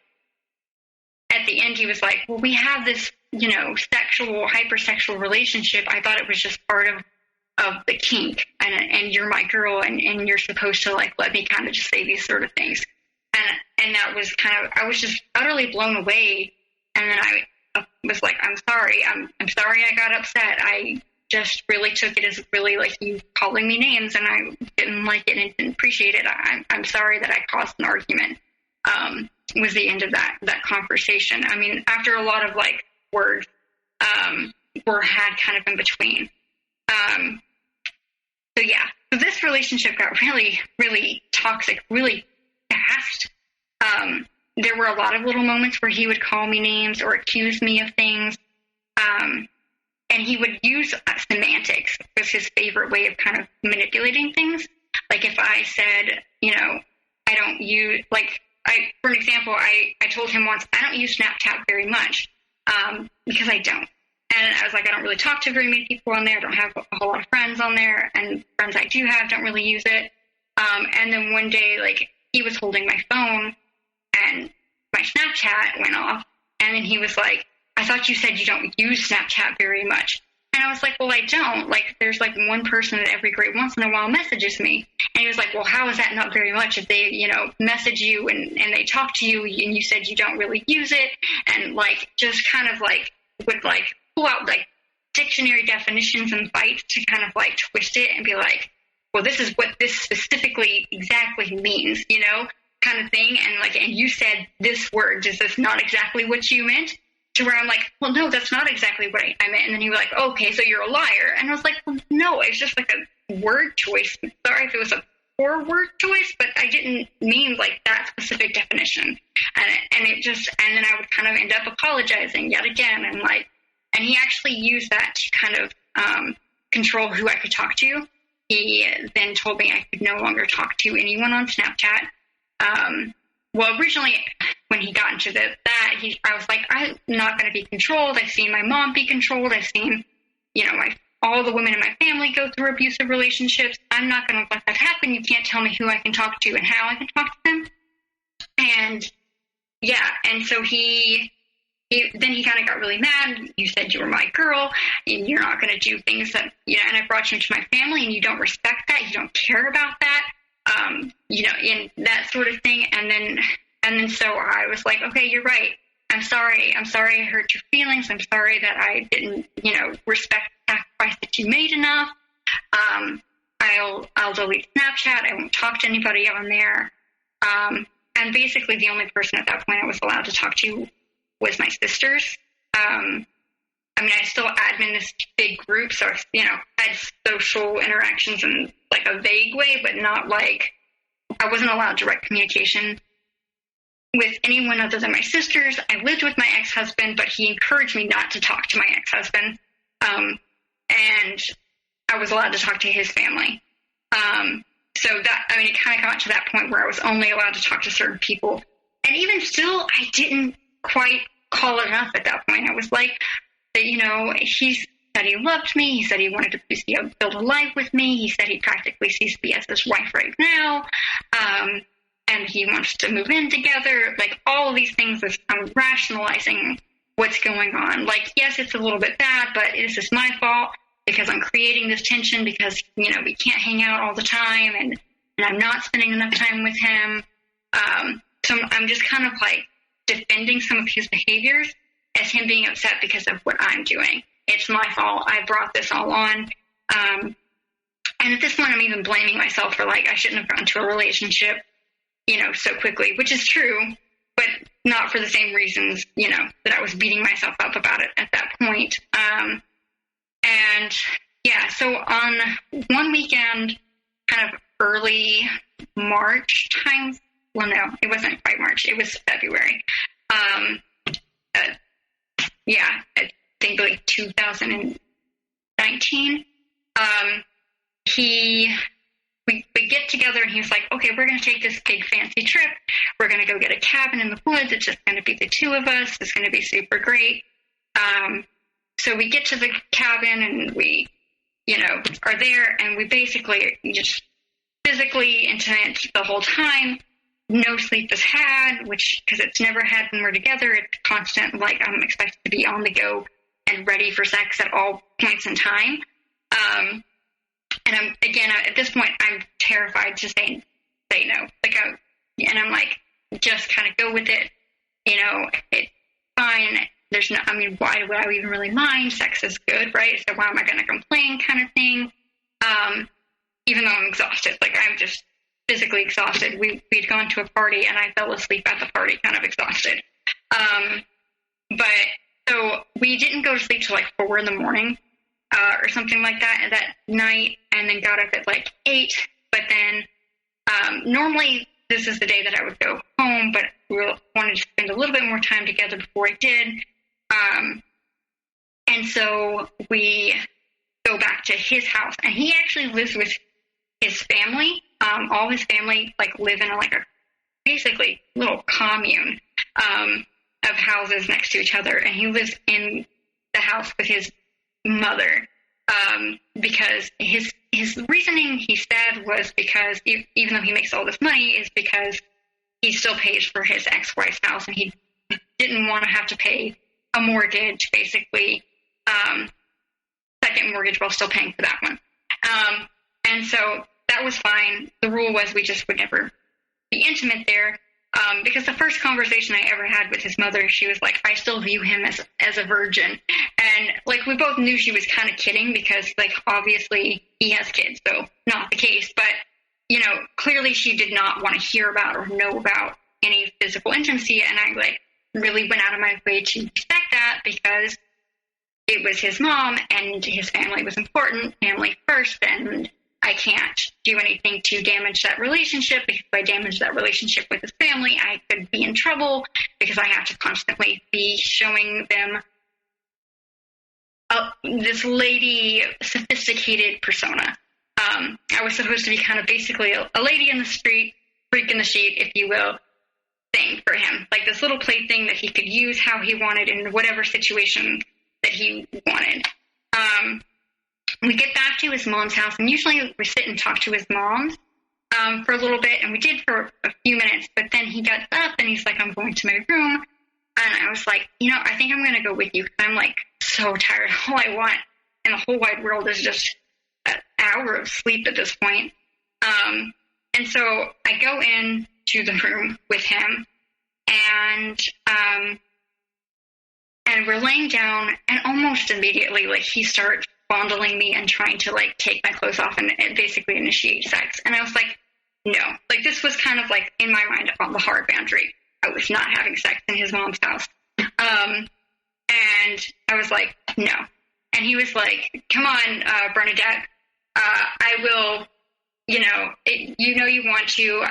at the end, he was like, well, we have this, you know, hypersexual relationship. I thought it was just part of the kink, and you're my girl, and you're supposed to, like, let me kind of just say these sort of things. And that was kind of, I was just utterly blown away. And then I was like, I'm sorry. I'm sorry I got upset. I just really took it as really like you calling me names, and I didn't like it and didn't appreciate it. I'm sorry that I caused an argument. Was the end of that conversation. I mean, after a lot of like words were had kind of in between. So yeah, so this relationship got really, really toxic, really fast. There were a lot of little moments where he would call me names or accuse me of things. And he would use semantics as his favorite way of kind of manipulating things. Like if I said, you know, I don't use, like, for an example, I told him once, I don't use Snapchat very much, because I don't. And I was like, I don't really talk to very many people on there. I don't have a whole lot of friends on there, and friends I do have don't really use it. And then one day, like, he was holding my phone and my Snapchat went off. And then he was like, I thought you said you don't use Snapchat very much. And I was like, well, I don't. Like, there's like one person that every great once in a while messages me. And he was like, well, how is that not very much if they, you know, message you and they talk to you and you said you don't really use it? And like, just kind of like, would like pull out like dictionary definitions and fights to kind of like twist it and be like, well, this is what this specifically exactly means, you know, kind of thing. And like, and you said this word, is this not exactly what you meant? To where I'm like, well, no, that's not exactly what I meant. And then he was like, okay, so you're a liar. And I was like, well, no, it's just like a word choice. Sorry if it was a poor word choice, but I didn't mean like that specific definition. And then I would kind of end up apologizing yet again. And like, and he actually used that to kind of control who I could talk to. He then told me I could no longer talk to anyone on Snapchat. Well, originally, when he got into I was like, I'm not going to be controlled. I've seen my mom be controlled. I've seen, you know, all the women in my family go through abusive relationships. I'm not going to let that happen. You can't tell me who I can talk to and how I can talk to them. And yeah, and so then he kind of got really mad. You said you were my girl, and you're not going to do things that, you know, and I brought you into my family, and you don't respect that. You don't care about that. You know, in that sort of thing. And then so I was like, okay, you're right. I'm sorry I hurt your feelings. I'm sorry that I didn't, you know, respect the sacrifice that you made enough. I'll delete Snapchat. I won't talk to anybody on there. And basically the only person at that point I was allowed to talk to was my sisters. I mean, I still admin this big group, so I've, you know, had social interactions in like a vague way, but not like, I wasn't allowed direct communication with anyone other than my sisters. I lived with my ex-husband, but he encouraged me not to talk to my ex-husband. And I was allowed to talk to his family. So that, I mean, it kind of got to that point where I was only allowed to talk to certain people. And even still, I didn't quite call it enough at that point. I was like, you know, he said he loved me. He said he wanted to build a life with me. He said he practically sees me as his wife right now. And he wants to move in together. Like, all of these things is I'm rationalizing what's going on. Like, yes, it's a little bit bad, but this is my fault because I'm creating this tension because, you know, we can't hang out all the time and I'm not spending enough time with him. So I'm just kind of like defending some of his behaviors as him being upset because of what I'm doing. It's my fault. I brought this all on. And at this point, I'm even blaming myself for, like, I shouldn't have gotten into a relationship, you know, so quickly, which is true, but not for the same reasons, you know, that I was beating myself up about it at that point. And yeah, so on one weekend, kind of early March time, well, no, it wasn't quite March, it was February. Yeah, I think like 2019. we get together and he's like, okay, we're going to take this big fancy trip. We're going to go get a cabin in the woods. It's just going to be the two of us. It's going to be super great. So we get to the cabin and we, are there, and we basically just physically intimate the whole time. No sleep is had, because it's never had when we're together. It's constant, like I'm expected to be on the go and ready for sex at all points in time. And at this point, I'm terrified to say no. And I'm like, just kind of go with it. It's fine. Why would I even really mind? Sex is good, right? So why am I going to complain, kind of thing? Even though I'm exhausted, I'm just physically exhausted. We'd gone to a party and I fell asleep at the party, kind of exhausted. But so we didn't go to sleep till 4 a.m. Or something like that night, and then got up at 8. But then normally this is the day that I would go home, but we wanted to spend a little bit more time together before I did. And so we go back to his house, and he actually lives with his family. All his family live in a basically little commune of houses next to each other, and he lives in the house with his mother, because his reasoning, he said, was because even though he makes all this money, is because he still pays for his ex-wife's house, and he didn't want to have to pay a mortgage, basically, second mortgage, while still paying for that one. And so that was fine. The rule was we just would never be intimate there. Because the first conversation I ever had with his mother, she was like, I still view him as a virgin. And we both knew she was kind of kidding, because obviously he has kids, so not the case. But, clearly she did not want to hear about or know about any physical intimacy. And I really went out of my way to respect that, because it was his mom and his family was important, family first. And I can't do anything to damage that relationship, because if I damage that relationship with his family, I could be in trouble, because I have to constantly be showing them this lady, sophisticated persona. I was supposed to be kind of basically a lady in the street, freak in the sheet, if you will, thing for him. This little plaything that he could use how he wanted in whatever situation that he wanted. We get back to his mom's house, and usually we sit and talk to his mom for a little bit, and we did for a few minutes, but then he got up and he's like, I'm going to my room. And I was like, I think I'm going to go with you, because I'm so tired. All I want in the whole wide world is just an hour of sleep at this point. And so I go in to the room with him, and we're laying down, and almost immediately, he starts fondling me and trying to take my clothes off and basically initiate sex. And I was like, no. This was kind of in my mind on the hard boundary. I was not having sex in his mom's house. And I was like, no. And he was like, come on, Bernadette, I will, you want to,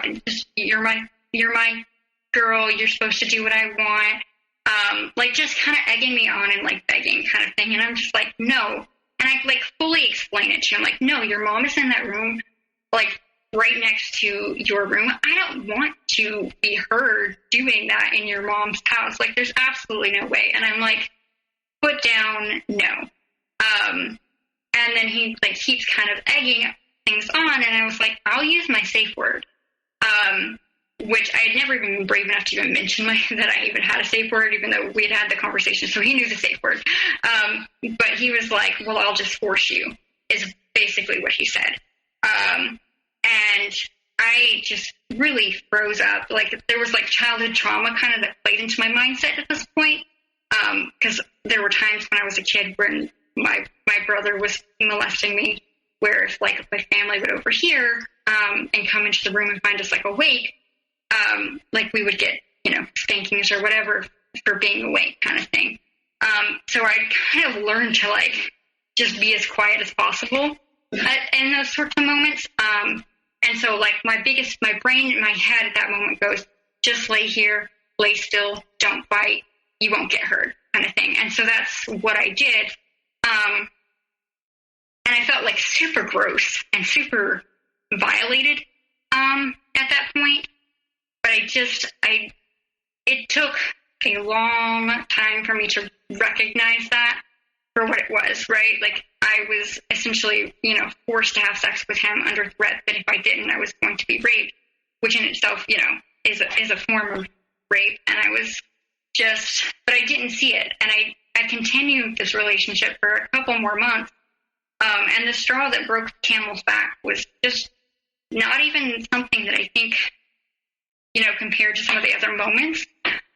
you're my girl. You're supposed to do what I want. Just kind of egging me on and begging kind of thing. And I'm just like, no. And I fully explain it to him, no, your mom is in that room, right next to your room. I don't want to be heard doing that in your mom's house. There's absolutely no way. And I'm like, put down, no. And then he keeps kind of egging things on, and I was like, I'll use my safe word. Which I had never even been brave enough to even mention that I even had a safe word, even though we had the conversation, so he knew the safe word. But he was like, well, I'll just force you, is basically what he said. And I just really froze up. There was childhood trauma kind of that played into my mindset at this point. Because there were times when I was a kid when my brother was molesting me, where if my family would overhear and come into the room and find us awake, we would get, spankings or whatever for being awake kind of thing. So I kind of learned to just be as quiet as possible in those sorts of moments. And so my brain in my head at that moment goes, just lay here, lay still, don't fight, you won't get hurt kind of thing. And so that's what I did. And I felt like super gross and super violated at that point. But it took a long time for me to recognize that for what it was, right? Like, I was essentially, forced to have sex with him under threat that if I didn't, I was going to be raped, which in itself, is a form of rape. And I was but I didn't see it. And I continued this relationship for a couple more months. And the straw that broke the camel's back was just not even something that I think, compared to some of the other moments,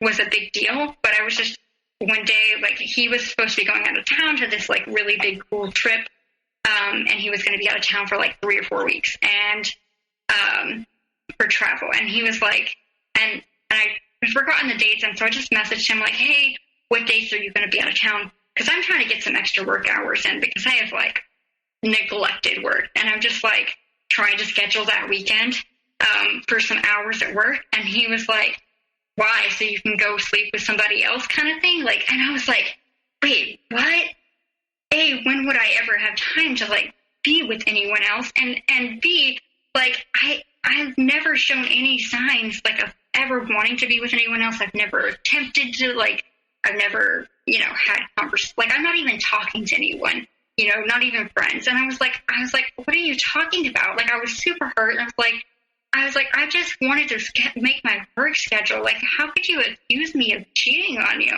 was a big deal. But I was just, one day, like, he was supposed to be going out of town to this, like, really big, cool trip. And he was going to be out of town for, like, 3 or 4 weeks and for travel. And he was like, and I had forgotten the dates. And so I just messaged him, like, hey, what dates are you going to be out of town? Because I'm trying to get some extra work hours in because I have, like, neglected work. And I'm just, like, trying to schedule that weekend for some hours at work. And he was like, why? So you can go sleep with somebody else kind of thing? Like, and I was like, wait, what? A, when would I ever have time to, like, be with anyone else? And B, like, I've never shown any signs, like, of ever wanting to be with anyone else. I've never attempted to, like, I've never, had conversations. Like, I'm not even talking to anyone, not even friends. And I was like, what are you talking about? Like, I was super hurt. And I was like, I just wanted to make my work schedule. Like, how could you accuse me of cheating on you?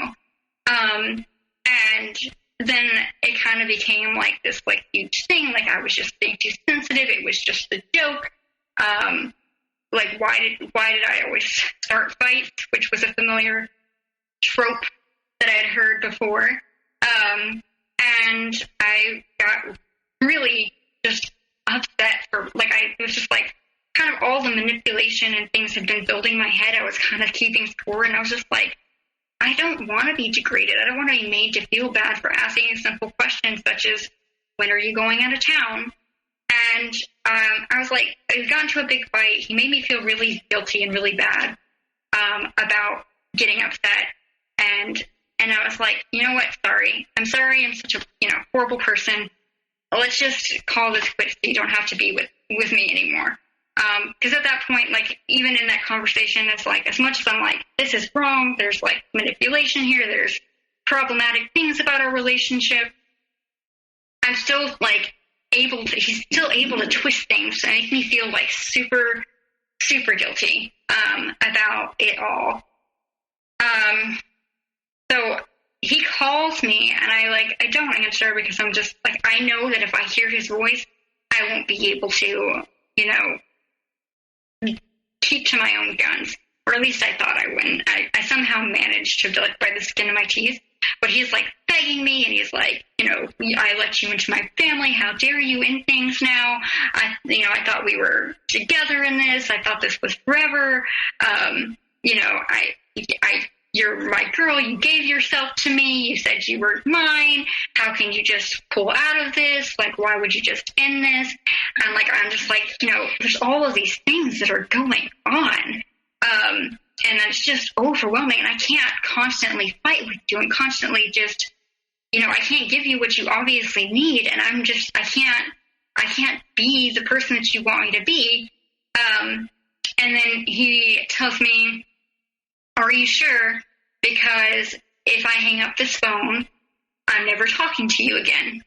And then it kind of became like this, like, huge thing. Like, I was just being too sensitive. It was just a joke. Like, why did I always start fights, which was a familiar trope that I had heard before. And I got really just upset for, like, I was just like, kind of all the manipulation and things had been building in my head. I was kind of keeping score, and I was just like, I don't want to be degraded. I don't want to be made to feel bad for asking simple questions such as, when are you going out of town? And I was like, we got into a big fight. He made me feel really guilty and really bad about getting upset. And I was like, you know what? Sorry. I'm sorry. I'm such a, horrible person. Let's just call this quits. So you don't have to be with me anymore. Because at that point, like, even in that conversation, it's like, as much as I'm like, this is wrong, there's, like, manipulation here, there's problematic things about our relationship, I'm still, like, he's still able to twist things and make me feel, like, super, super guilty about it all. So he calls me, and I don't answer because I'm just, like, I know that if I hear his voice, I won't be able to, keep to my own guns, or at least I thought I wouldn't. I somehow managed to, like, by the skin of my teeth, but he's, like, begging me, and he's like, I let you into my family, how dare you in things now, I thought we were together in this, I thought this was forever, you're my girl, you gave yourself to me, you said you were mine, how can you just pull out of this, like, why would you just end this? And, like, I'm just like, there's all of these things that are going on, and it's just overwhelming, and I can't constantly fight with you and constantly just, I can't give you what you obviously need, and I can't be the person that you want me to be. And then he tells me, are you sure? Because if I hang up this phone, I'm never talking to you again.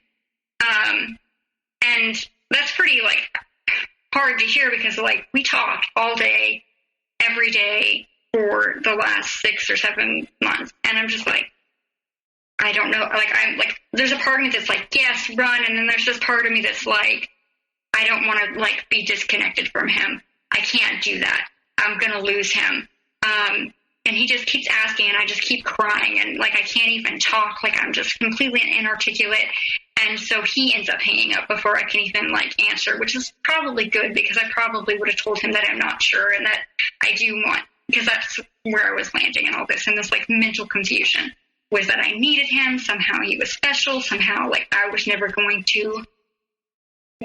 And that's pretty, like, hard to hear because, like, we talked all day, every day for the last 6 or 7 months. And I'm just like, I don't know. Like, I'm like, there's a part of me that's like, yes, run. And then there's this part of me that's like, I don't want to, like, be disconnected from him. I can't do that. I'm going to lose him. And he just keeps asking, and I just keep crying, and, like, I can't even talk. Like, I'm just completely inarticulate. And so he ends up hanging up before I can even, like, answer, which is probably good because I probably would have told him that I'm not sure and that I do want, because that's where I was landing in all this, and this, like, mental confusion was that I needed him. Somehow he was special. Somehow, like, I was never going to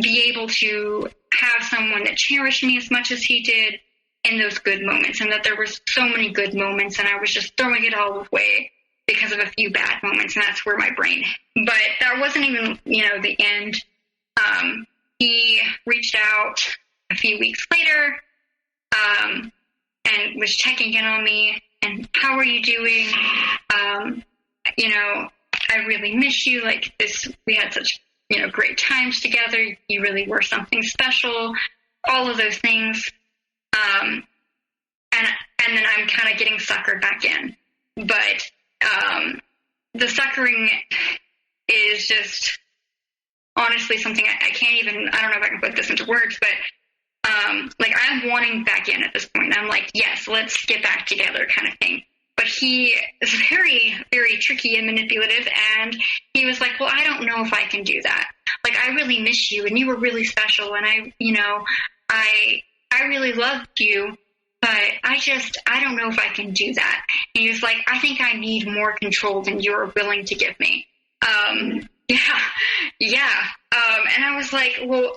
be able to have someone that cherished me as much as he did in those good moments, and that there was so many good moments, and I was just throwing it all away because of a few bad moments, and that's where my brain, but that wasn't even, the end He reached out a few weeks later, and was checking in on me and how are you doing? I really miss you. Like this, we had such, great times together. You really were something special, all of those things. And then I'm kind of getting suckered back in, but, the suckering is just honestly something I can't even, I don't know if I can put this into words, but, I'm wanting back in at this point. I'm like, yes, let's get back together kind of thing. But he is very, very tricky and manipulative. And he was like, well, I don't know if I can do that. Like, I really miss you and you were really special. And I really loved you, but I don't know if I can do that. And he was like, I think I need more control than you're willing to give me. Yeah. And I was like, well,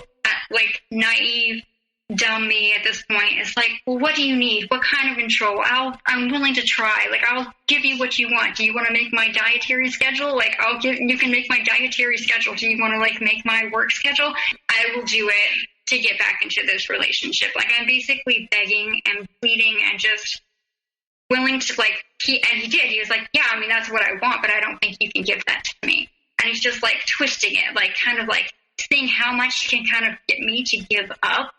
naive, dumb me at this point. It's like, well, what do you need? What kind of control? I'm willing to try. Like, I'll give you what you want. Do you want to make my dietary schedule? Like, you can make my dietary schedule. Do you want to make my work schedule? I will do it to get back into this relationship. Like, I'm basically begging and pleading and just willing to he did. He was like, yeah, I mean, that's what I want, but I don't think you can give that to me. And he's just twisting it, seeing how much he can kind of get me to give up.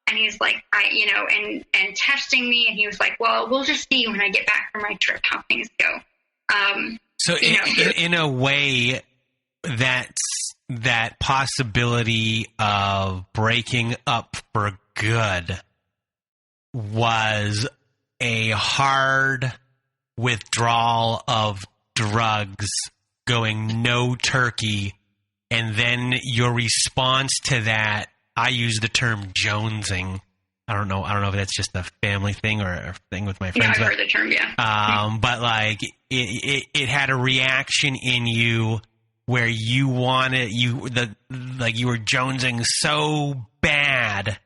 And he's like, and testing me. And he was like, well, we'll just see when I get back from my trip how things go. So in a way, that possibility of breaking up for good was a hard withdrawal of drugs, going no turkey, and then your response to that, I use the term jonesing. I don't know if that's just a family thing or a thing with my friends. Yeah, I've heard the term, yeah. But it had a reaction in you where you wanted, you were jonesing so bad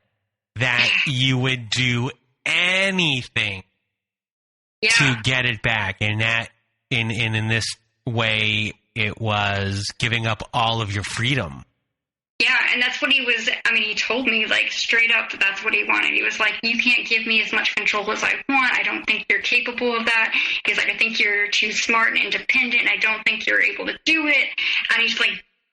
that you would do anything to get it back. And that in this way, it was giving up all of your freedom. Yeah, and that's what he told me, straight up that that's what he wanted. He was like, you can't give me as much control as I want. I don't think you're capable of that. He's like, I think you're too smart and independent. I don't think you're able to do it. And he's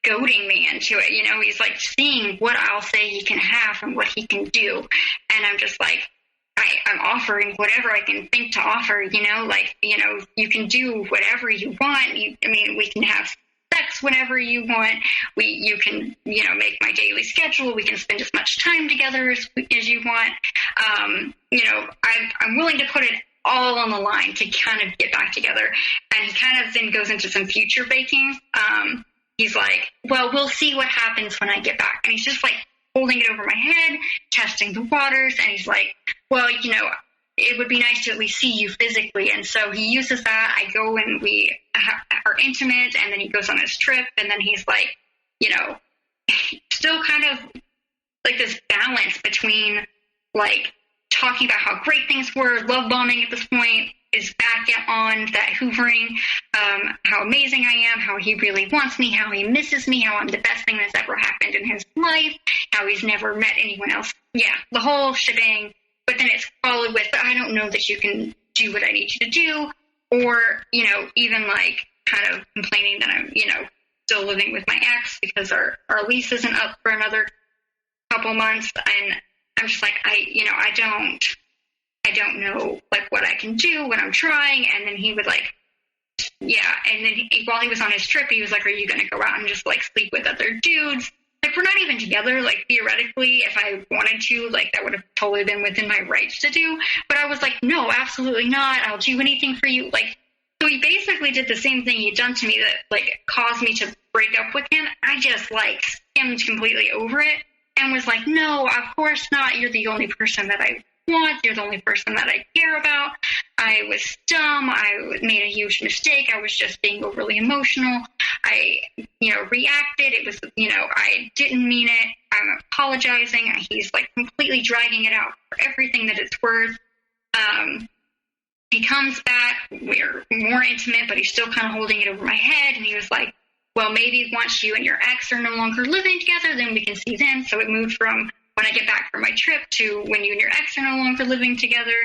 goading me into it. He's seeing what I'll say he can have and what he can do. And I'm just like, I'm offering whatever I can think to offer, you can do whatever you want. We can have sex whenever you want. You can, make my daily schedule. We can spend as much time together as you want. I'm willing to put it all on the line to kind of get back together. And he kind of then goes into some future baking. He's like, well, we'll see what happens when I get back. And he's just holding it over my head, testing the waters. And he's like, well, it would be nice to at least see you physically. And so he uses that. I go and we are intimate, and then he goes on his trip, and then he's still kind of this balance between talking about how great things were, love bombing at this point, is back on that hoovering, how amazing I am, how he really wants me, how he misses me, how I'm the best thing that's ever happened in his life, how he's never met anyone else. Yeah, the whole shebang. But then it's followed with, but I don't know that you can do what I need you to do. Or, even kind of complaining that I'm, still living with my ex because our lease isn't up for another couple months. And I'm just I don't know what I can do when I'm trying. And then he would and then while he was on his trip, he was like, are you going to go out and just sleep with other dudes? We're not even together, theoretically, if I wanted to, that would have totally been within my rights to do. But I was like, no, absolutely not. I'll do anything for you. So he basically did the same thing he'd done to me that, caused me to break up with him. I just, skimmed completely over it and was like, no, of course not. You're the only person that I want. You're the only person that I care about. I was dumb. I made a huge mistake. I was just being overly emotional. I, reacted. It was, I didn't mean it. I'm apologizing. He's completely dragging it out for everything that it's worth. He comes back. We're more intimate, but he's still kind of holding it over my head. And he was like, well, maybe once you and your ex are no longer living together, then we can see them. So it moved from when I get back from my trip to when you and your ex are no longer living together,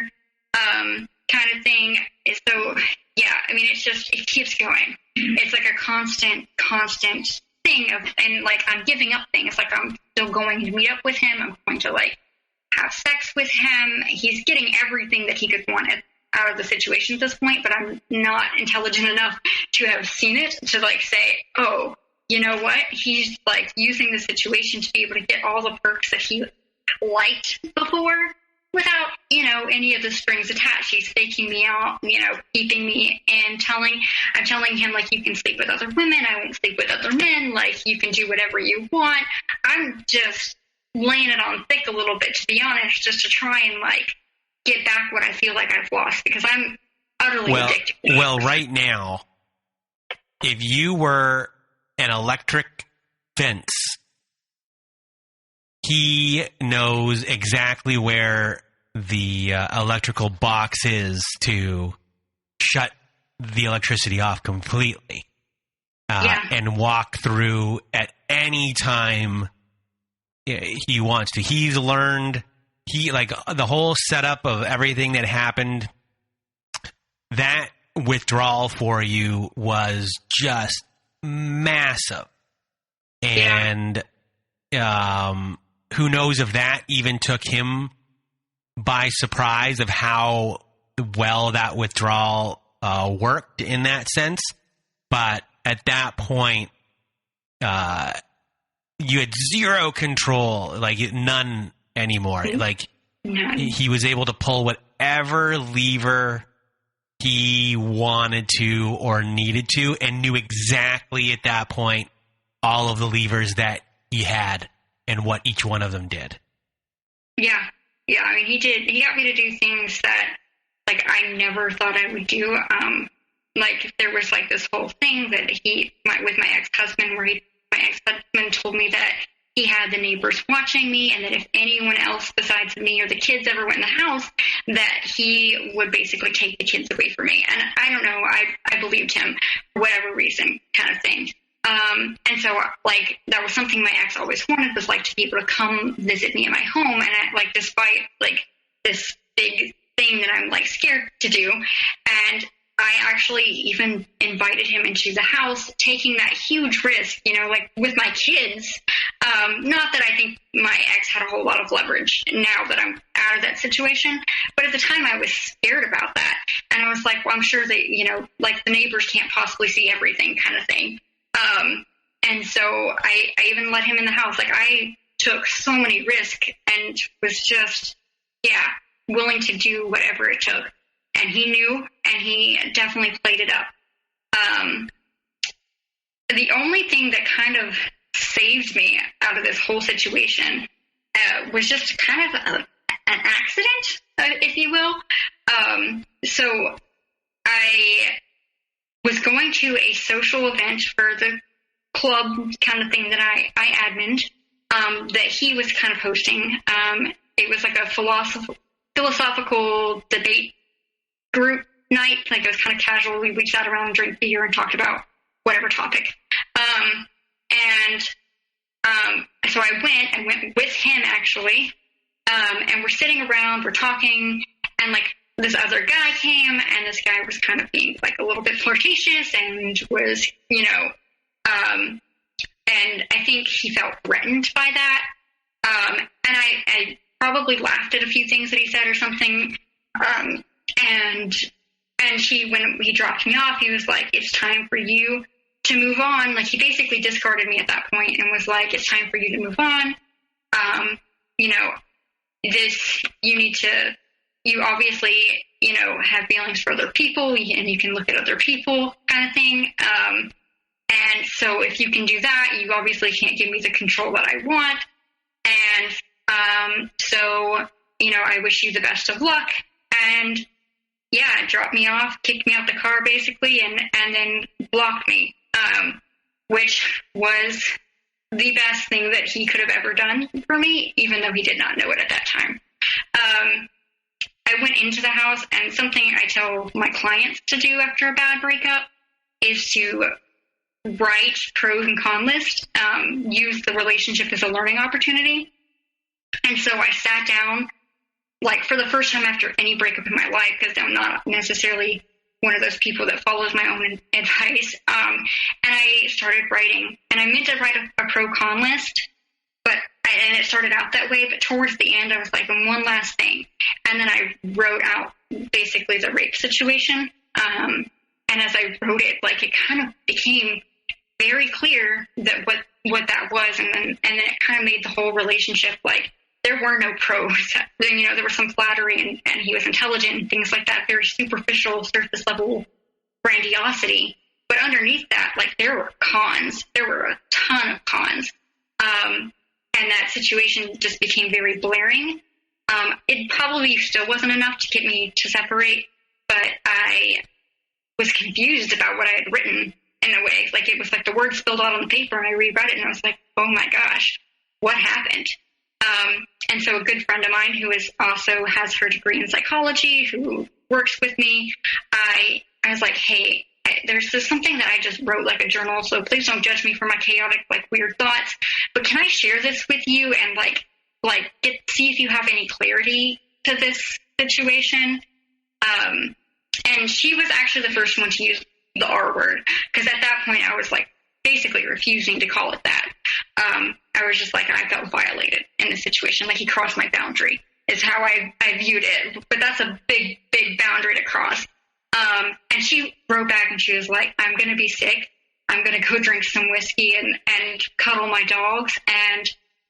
kind of thing. So, yeah, I mean, it keeps going. It's like a constant thing of, and like I'm giving up things. Like I'm still going to meet up with him. I'm going to like have sex with him. He's getting everything that he could want out of the situation at this point, but I'm not intelligent enough to have seen it to like say, oh, you know what? He's like using the situation to be able to get all the perks that he liked before without, any of the strings attached. He's faking me out, keeping me and I'm telling him like, you can sleep with other women. I won't sleep with other men. Like you can do whatever you want. I'm just laying it on thick a little bit, to be honest, just to try and like get back what I feel like I've lost, because I'm utterly addicted. Well, right now, if you were an electric fence, he knows exactly where the electrical box is to shut the electricity off completely and walk through at any time he wants to. He's learned, the whole setup of everything that happened, that withdrawal for you was just massive. And who knows if that even took him by surprise of how well that withdrawal worked in that sense. But at that point, you had zero control, like none anymore. Mm-hmm. Like he was able to pull whatever lever he wanted to or needed to, and knew exactly at that point all of the levers that he had and what each one of them did. Yeah. I mean, he got me to do things that like I never thought I would do. Like there was like this whole thing that with my ex-husband, where my ex-husband told me that he had the neighbors watching me, and that if anyone else besides me or the kids ever went in the house, that he would basically take the kids away from me. And I don't know, I believed him for whatever reason, kind of thing. And so like that was something my ex always wanted, was like to be able to come visit me in my home. And despite like this big thing that I'm like scared to do, and I actually even invited him into the house, taking that huge risk, like with my kids. Not that I think my ex had a whole lot of leverage now that I'm out of that situation, but at the time I was scared about that. And I was like, well, I'm sure that, like the neighbors can't possibly see everything, kind of thing. And so I even let him in the house. Like I took so many risks and was just, willing to do whatever it took. And he knew, and he definitely played it up. The only thing that kind of saved me out of this whole situation was just kind of an accident, if you will. So I was going to a social event for the club kind of thing that I adminned, that he was kind of hosting. It was like a philosophical debate group night. Like it was kind of casual. We sat around and drank beer and talked about whatever topic. So I went with him actually. And we're sitting around, we're talking, and like this other guy came, and this guy was kind of being like a little bit flirtatious and was, and I think he felt threatened by that. And I probably laughed at a few things that he said or something. And when he dropped me off, he was like, it's time for you to move on. Like he basically discarded me at that point and was like, it's time for you to move on. You obviously, have feelings for other people, and you can look at other people kind of thing. And so if you can do that, you obviously can't give me the control that I want. And so, I wish you the best of luck. And dropped me off, kicked me out the car basically, and then blocked me, which was the best thing that he could have ever done for me, even though he did not know it at that time. I went into the house, and something I tell my clients to do after a bad breakup is to write pros and con list, use the relationship as a learning opportunity. And so I sat down, like, for the first time after any breakup in my life, because I'm not necessarily one of those people that follows my own advice. And I started writing, and I meant to write a pro-con list, and it started out that way, but towards the end, I was like, and one last thing. And then I wrote out basically the rape situation. And as I wrote it, like, it kind of became very clear that what that was. And then it kind of made the whole relationship, like, there were no pros. You know, there was some flattery and he was intelligent and things like that, very superficial, surface level grandiosity. But underneath that, like, there were cons. There were a ton of cons. And that situation just became very blaring. It probably still wasn't enough to get me to separate, but I was confused about what I had written in a way. Like, it was like the words spilled out on the paper, and I reread it, and I was like, oh my gosh, what happened? And so a good friend of mine who also has her degree in psychology, who works with me, I was like, hey, there's something that I just wrote, like a journal, so please don't judge me for my chaotic, like, weird thoughts, but can I share this with you and see if you have any clarity to this situation? And she was actually the first one to use the R word, because at that point I was, like, basically refusing to call it that. I was just like, I felt violated in this situation. Like, he crossed my boundary is how I viewed it. But that's a big, big boundary to cross. And she wrote back and she was like, I'm going to be sick. I'm going to go drink some whiskey and cuddle my dogs. And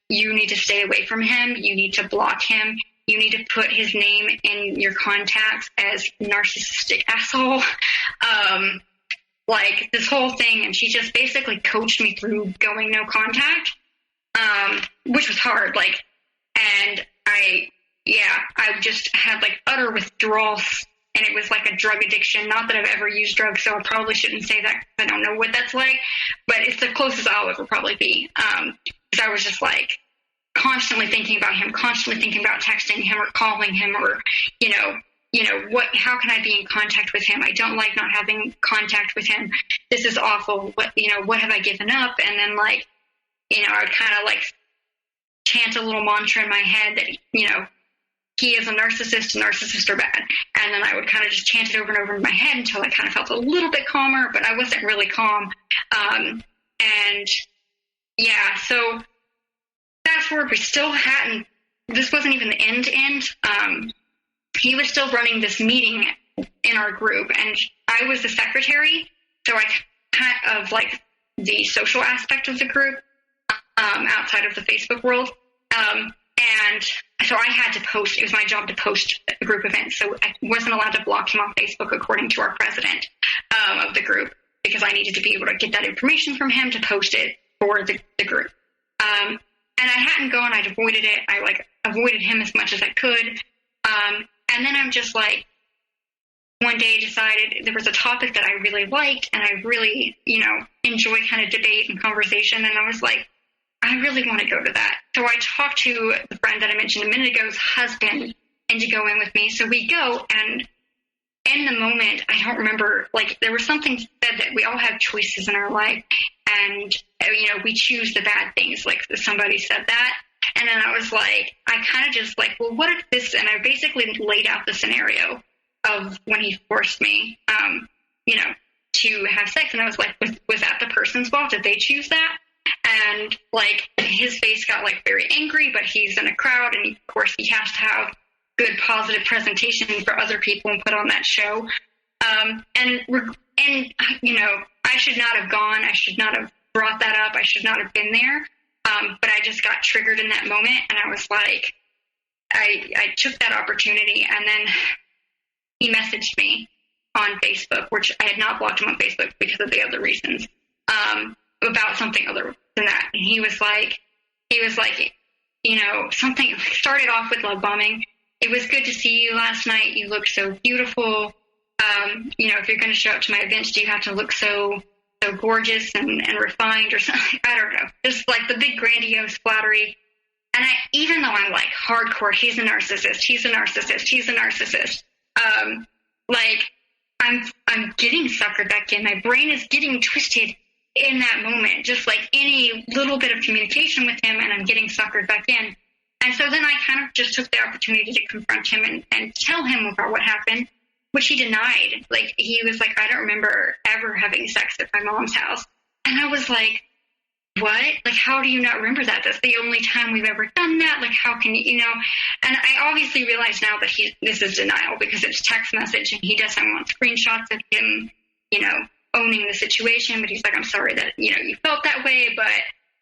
you need to stay away from him. You need to block him. You need to put his name in your contacts as narcissistic asshole. Like, this whole thing. And she just basically coached me through going no contact, which was hard. Like, and I just had, like, utter withdrawal. And it was like a drug addiction. Not that I've ever used drugs, so I probably shouldn't say that. I don't know what that's like, but it's the closest I'll ever probably be. Because I was just, like, constantly thinking about him, constantly thinking about texting him or calling him, or, how can I be in contact with him? I don't like not having contact with him. This is awful. What have I given up? And then, like, I would kind of, like, chant a little mantra in my head that, he is a narcissist, narcissists are bad. And then I would kind of just chant it over and over in my head until I kind of felt a little bit calmer, but I wasn't really calm. So fast forward, we still hadn't, this wasn't even the end. He was still running this meeting in our group, and I was the secretary, so I kind of, like, the social aspect of the group, outside of the Facebook world. And so I had to post, it was my job to post group events. So I wasn't allowed to block him on Facebook according to our president of the group, because I needed to be able to get that information from him to post it for the group. And I hadn't gone, I'd avoided it. I, like, avoided him as much as I could. And then I'm just, like, one day decided there was a topic that I really liked and I really, enjoy kind of debate and conversation. And I was like, I really want to go to that. So I talked to the friend that I mentioned a minute ago's husband into going with me. So we go, and in the moment, I don't remember, like, there was something said that we all have choices in our life, and, we choose the bad things, like somebody said that. And then I was like, I kind of just like, well, what if this, and I basically laid out the scenario of when he forced me, to have sex. And I was like, was that the person's fault? Did they choose that? And, like, his face got, like, very angry, but he's in a crowd, and of course he has to have good positive presentation for other people and put on that show. And I should not have gone. I should not have brought that up. I should not have been there. But I just got triggered in that moment, and I was like, I took that opportunity, and then he messaged me on Facebook, which I had not blocked him on Facebook because of the other reasons, about something other than that. And he was like, something started off with love bombing. It was good to see you last night. You looked so beautiful. If you're going to show up to my events, do you have to look so gorgeous and refined or something? I don't know. Just, like, the big grandiose flattery. And even though I'm, like, hardcore, he's a narcissist. I'm getting suckered back in. My brain is getting twisted in that moment, just like any little bit of communication with him, and I'm getting suckered back in. And so then I kind of just took the opportunity to confront him and tell him about what happened, which he denied. Like, he was like, I don't remember ever having sex at my mom's house. And I was like, what? Like, how do you not remember that? That's the only time we've ever done that. Like, how can you, And I obviously realize now that this is denial, because it's text message and he doesn't want screenshots of him, owning the situation. But he's like, I'm sorry that, you felt that way, but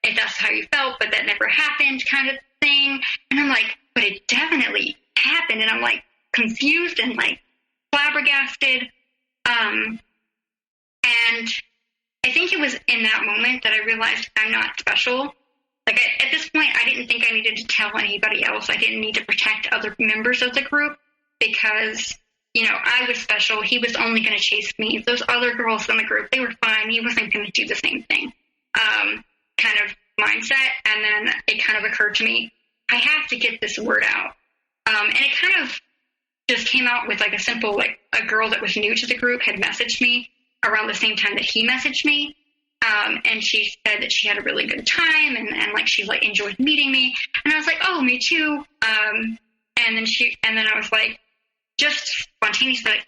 if that's how you felt, but that never happened, kind of thing. And I'm like, but it definitely happened. And I'm like confused and like flabbergasted. And I think it was in that moment that I realized I'm not special. Like, at this point, I didn't think I needed to tell anybody else. I didn't need to protect other members of the group because, I was special. He was only going to chase me. Those other girls in the group, they were fine. He wasn't going to do the same thing. Kind of mindset. And then it kind of occurred to me, I have to get this word out. And it kind of just came out with like a simple, like a girl that was new to the group had messaged me around the same time that he messaged me. And she said that she had a really good time and like she like enjoyed meeting me. And I was like, oh, me too. And then I was like, just spontaneously, like,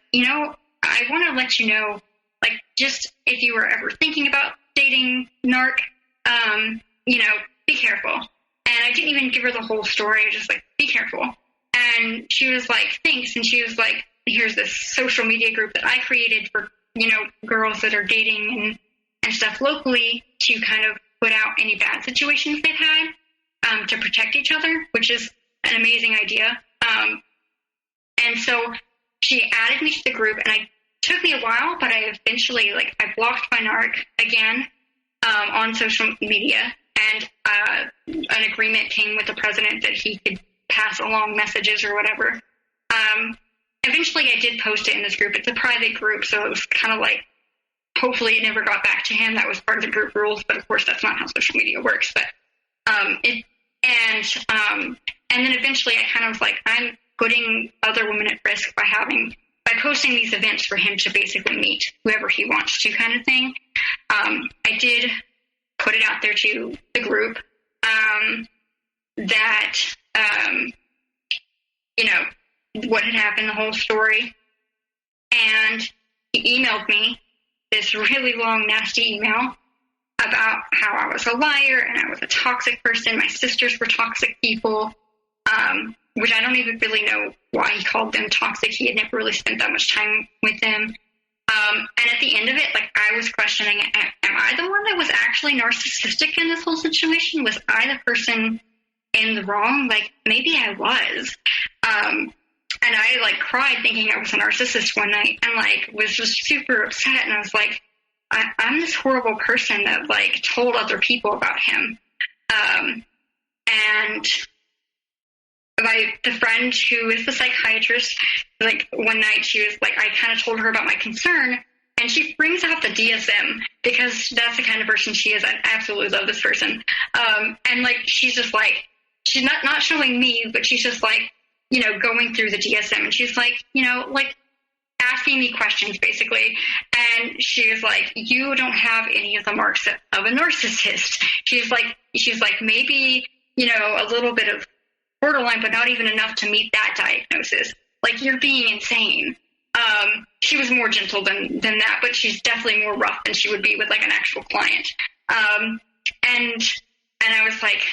I want to let you know, like, just if you were ever thinking about dating Narc, be careful. And I didn't even give her the whole story. I was just like, be careful. And she was like, thanks. And she was like, here's this social media group that I created for, girls that are dating and stuff locally to kind of put out any bad situations they've had, to protect each other, which is an amazing idea. And so she added me to the group, and it took me a while, but I eventually, I blocked my Narc again, on social media, and an agreement came with the president that he could pass along messages or whatever. Eventually I did post it in this group. It's a private group, so it was kind of like, hopefully it never got back to him. That was part of the group rules, but of course that's not how social media works. But and then eventually I kind of was like, I'm putting other women at risk by posting these events for him to basically meet whoever he wants to, kind of thing. I did put it out there to the group that what had happened, the whole story. And he emailed me this really long, nasty email about how I was a liar and I was a toxic person. My sisters were toxic people, which I don't even really know why he called them toxic. He had never really spent that much time with them. And at the end of it, I was questioning, am I the one that was actually narcissistic in this whole situation? Was I the person in the wrong? Maybe I was. And I cried thinking I was a narcissist one night and was just super upset. And I was like, I'm this horrible person that told other people about him. And the friend who is the psychiatrist, one night she was I kind of told her about my concern, and she brings up the DSM because that's the kind of person she is. I absolutely love this person. And she's just she's not showing me, but she's just going through the DSM, and she's asking me questions basically. And she was like, you don't have any of the marks of a narcissist. She's like, maybe, a little bit of borderline, but not even enough to meet that diagnosis. You're being insane. She was more gentle than that, but she's definitely more rough than she would be with an actual client. And I was like,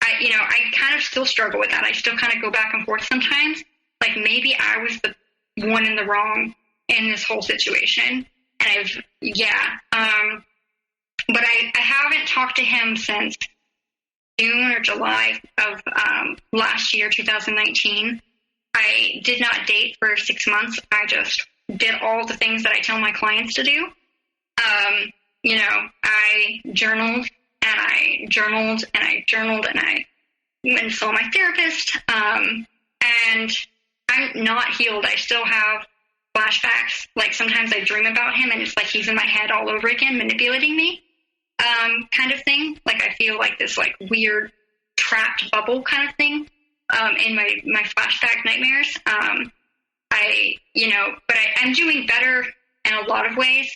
I kind of still struggle with that. I still kind of go back and forth sometimes. Maybe I was the one in the wrong in this whole situation. And but I haven't talked to him since June or July of last year, 2019. I did not date for 6 months. I just did all the things that I tell my clients to do. I journaled and I journaled and I journaled and I went and saw my therapist. And I'm not healed. I still have flashbacks. Sometimes I dream about him and it's he's in my head all over again, manipulating me, kind of thing. I feel this weird trapped bubble kind of thing, in my flashback nightmares. I'm doing better in a lot of ways.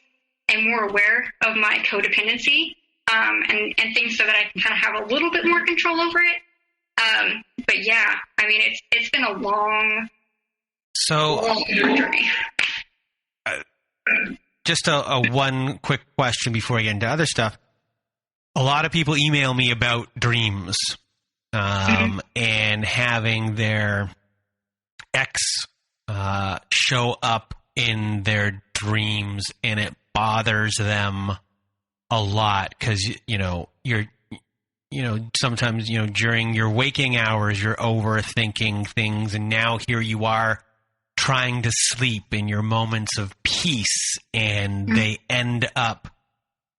am more aware of my codependency, and things so that I can kind of have a little bit more control over it. But yeah, I mean, it's been a long journey. Just a one quick question before I get into other stuff. A lot of people email me about dreams, and having their ex show up in their dreams, and it bothers them a lot because sometimes during your waking hours you're overthinking things, and now here you are trying to sleep in your moments of peace, and they end up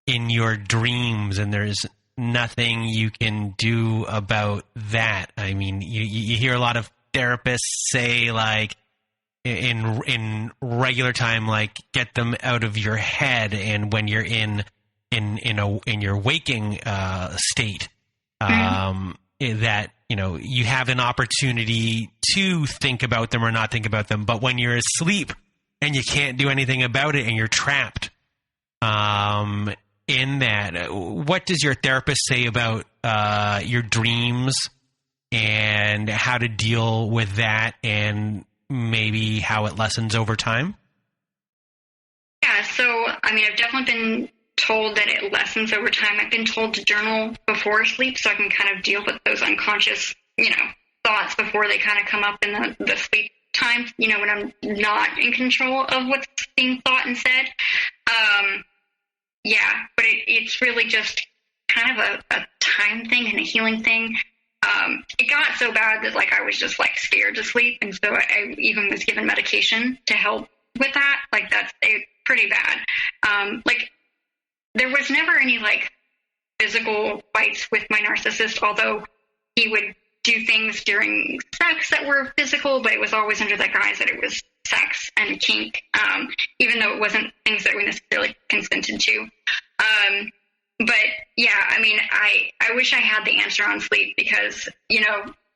in your dreams, and there's nothing you can do about that. I mean, you hear a lot of therapists say, like, in regular time, like, get them out of your head, and when you're in your waking state, that you have an opportunity to think about them or not think about them, but when you're asleep and you can't do anything about it and you're trapped in that, what does your therapist say about your dreams and how to deal with that, and maybe how it lessens over time? Yeah, so I mean, I've definitely been told that it lessens over time. I've been told to journal before sleep so I can kind of deal with those unconscious, thoughts before they kind of come up in the sleep time, when I'm not in control of what's being thought and said. Yeah, but it's really just kind of a time thing and a healing thing. It got so bad that, like, I was just, like, scared to sleep, and so I even was given medication to help with that. Like, that's pretty bad. Like, there was never any, like, physical fights with my narcissist, although he would do things during sex that were physical, but it was always under the guise that it was sex and kink, even though it wasn't things that we necessarily consented to. But yeah, I mean, I wish I had the answer on sleep, because,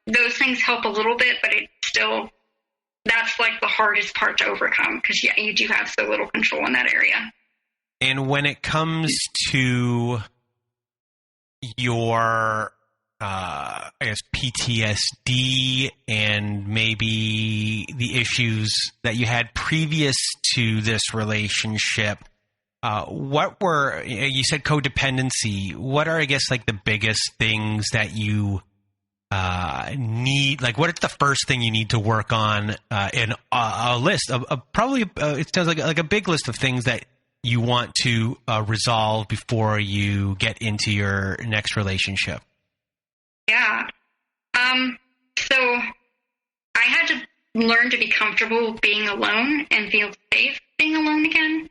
those things help a little bit, but that's like the hardest part to overcome, because you do have so little control in that area. And when it comes to your, I guess, PTSD and maybe the issues that you had previous to this relationship, what were, you said codependency. What are, I guess, like the biggest things that you need? Like, what is the first thing you need to work on in a list of probably, it sounds like a big list of things that you want to resolve before you get into your next relationship? Yeah. So I had to learn to be comfortable being alone and feel safe being alone again.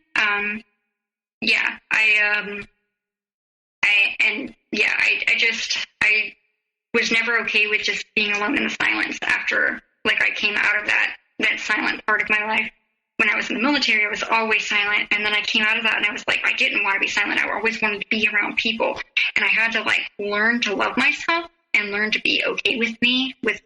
Yeah, I was never okay with just being alone in the silence after, like, I came out of that silent part of my life. When I was in the military, I was always silent, and then I came out of that, and I was like, I didn't want to be silent. I always wanted to be around people, and I had to, like, learn to love myself and learn to be okay with me, with,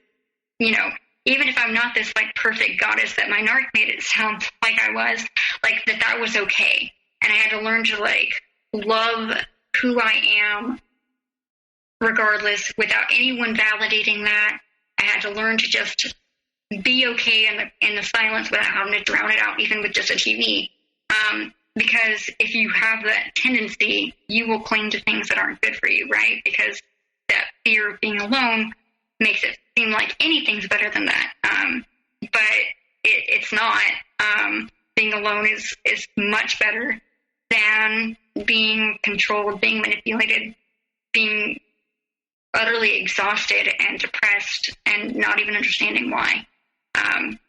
even if I'm not this, like, perfect goddess that my narc made it sound like I was, like, that was okay. And I had to learn to, like, love who I am regardless, without anyone validating that. I had to learn to just be okay in the silence without having to drown it out, even with just a TV. Because if you have that tendency, you will cling to things that aren't good for you, right? Because that fear of being alone makes it seem like anything's better than that. But it's not. Being alone is much better than being controlled, being manipulated, being utterly exhausted and depressed and not even understanding why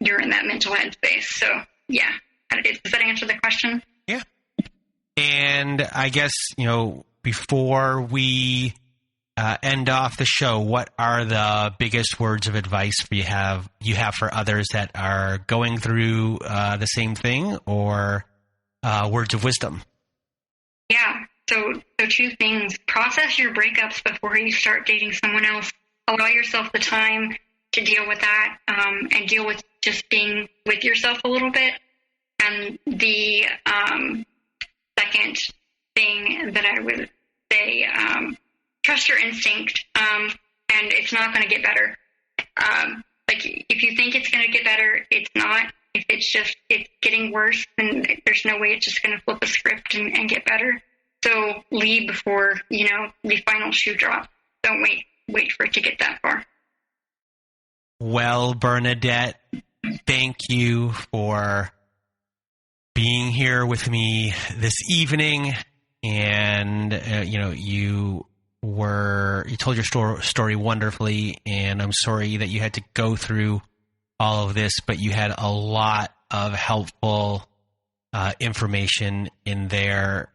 you're in that mental headspace. So, yeah. Does that answer the question? Yeah. And I guess, before we end off the show, what are the biggest words of advice you have for others that are going through the same thing, or words of wisdom? Yeah. So two things. Process your breakups before you start dating someone else. Allow yourself the time to deal with that, and deal with just being with yourself a little bit. And the second second thing that I would say, trust your instinct, and it's not going to get better. Like, if you think it's going to get better, it's not. If it's getting worse, then there's no way it's just going to flip a script and get better. So leave before, the final shoe drop. Don't wait for it to get that far. Well, Bernadette, thank you for being here with me this evening. And, you told your story wonderfully, and I'm sorry that you had to go through all of this, but you had a lot of helpful information in there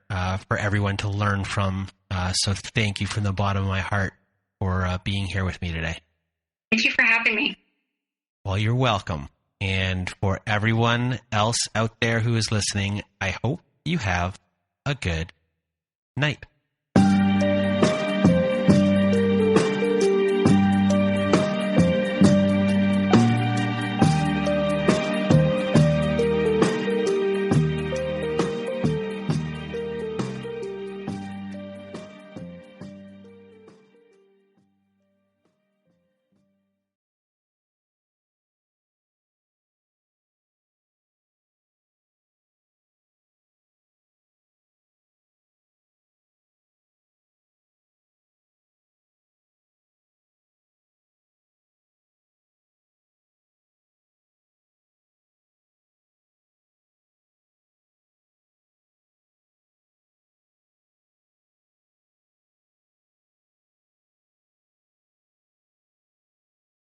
for everyone to learn from. So thank you from the bottom of my heart for being here with me today. Thank you for having me. Well, you're welcome. And for everyone else out there who is listening, I hope you have a good night.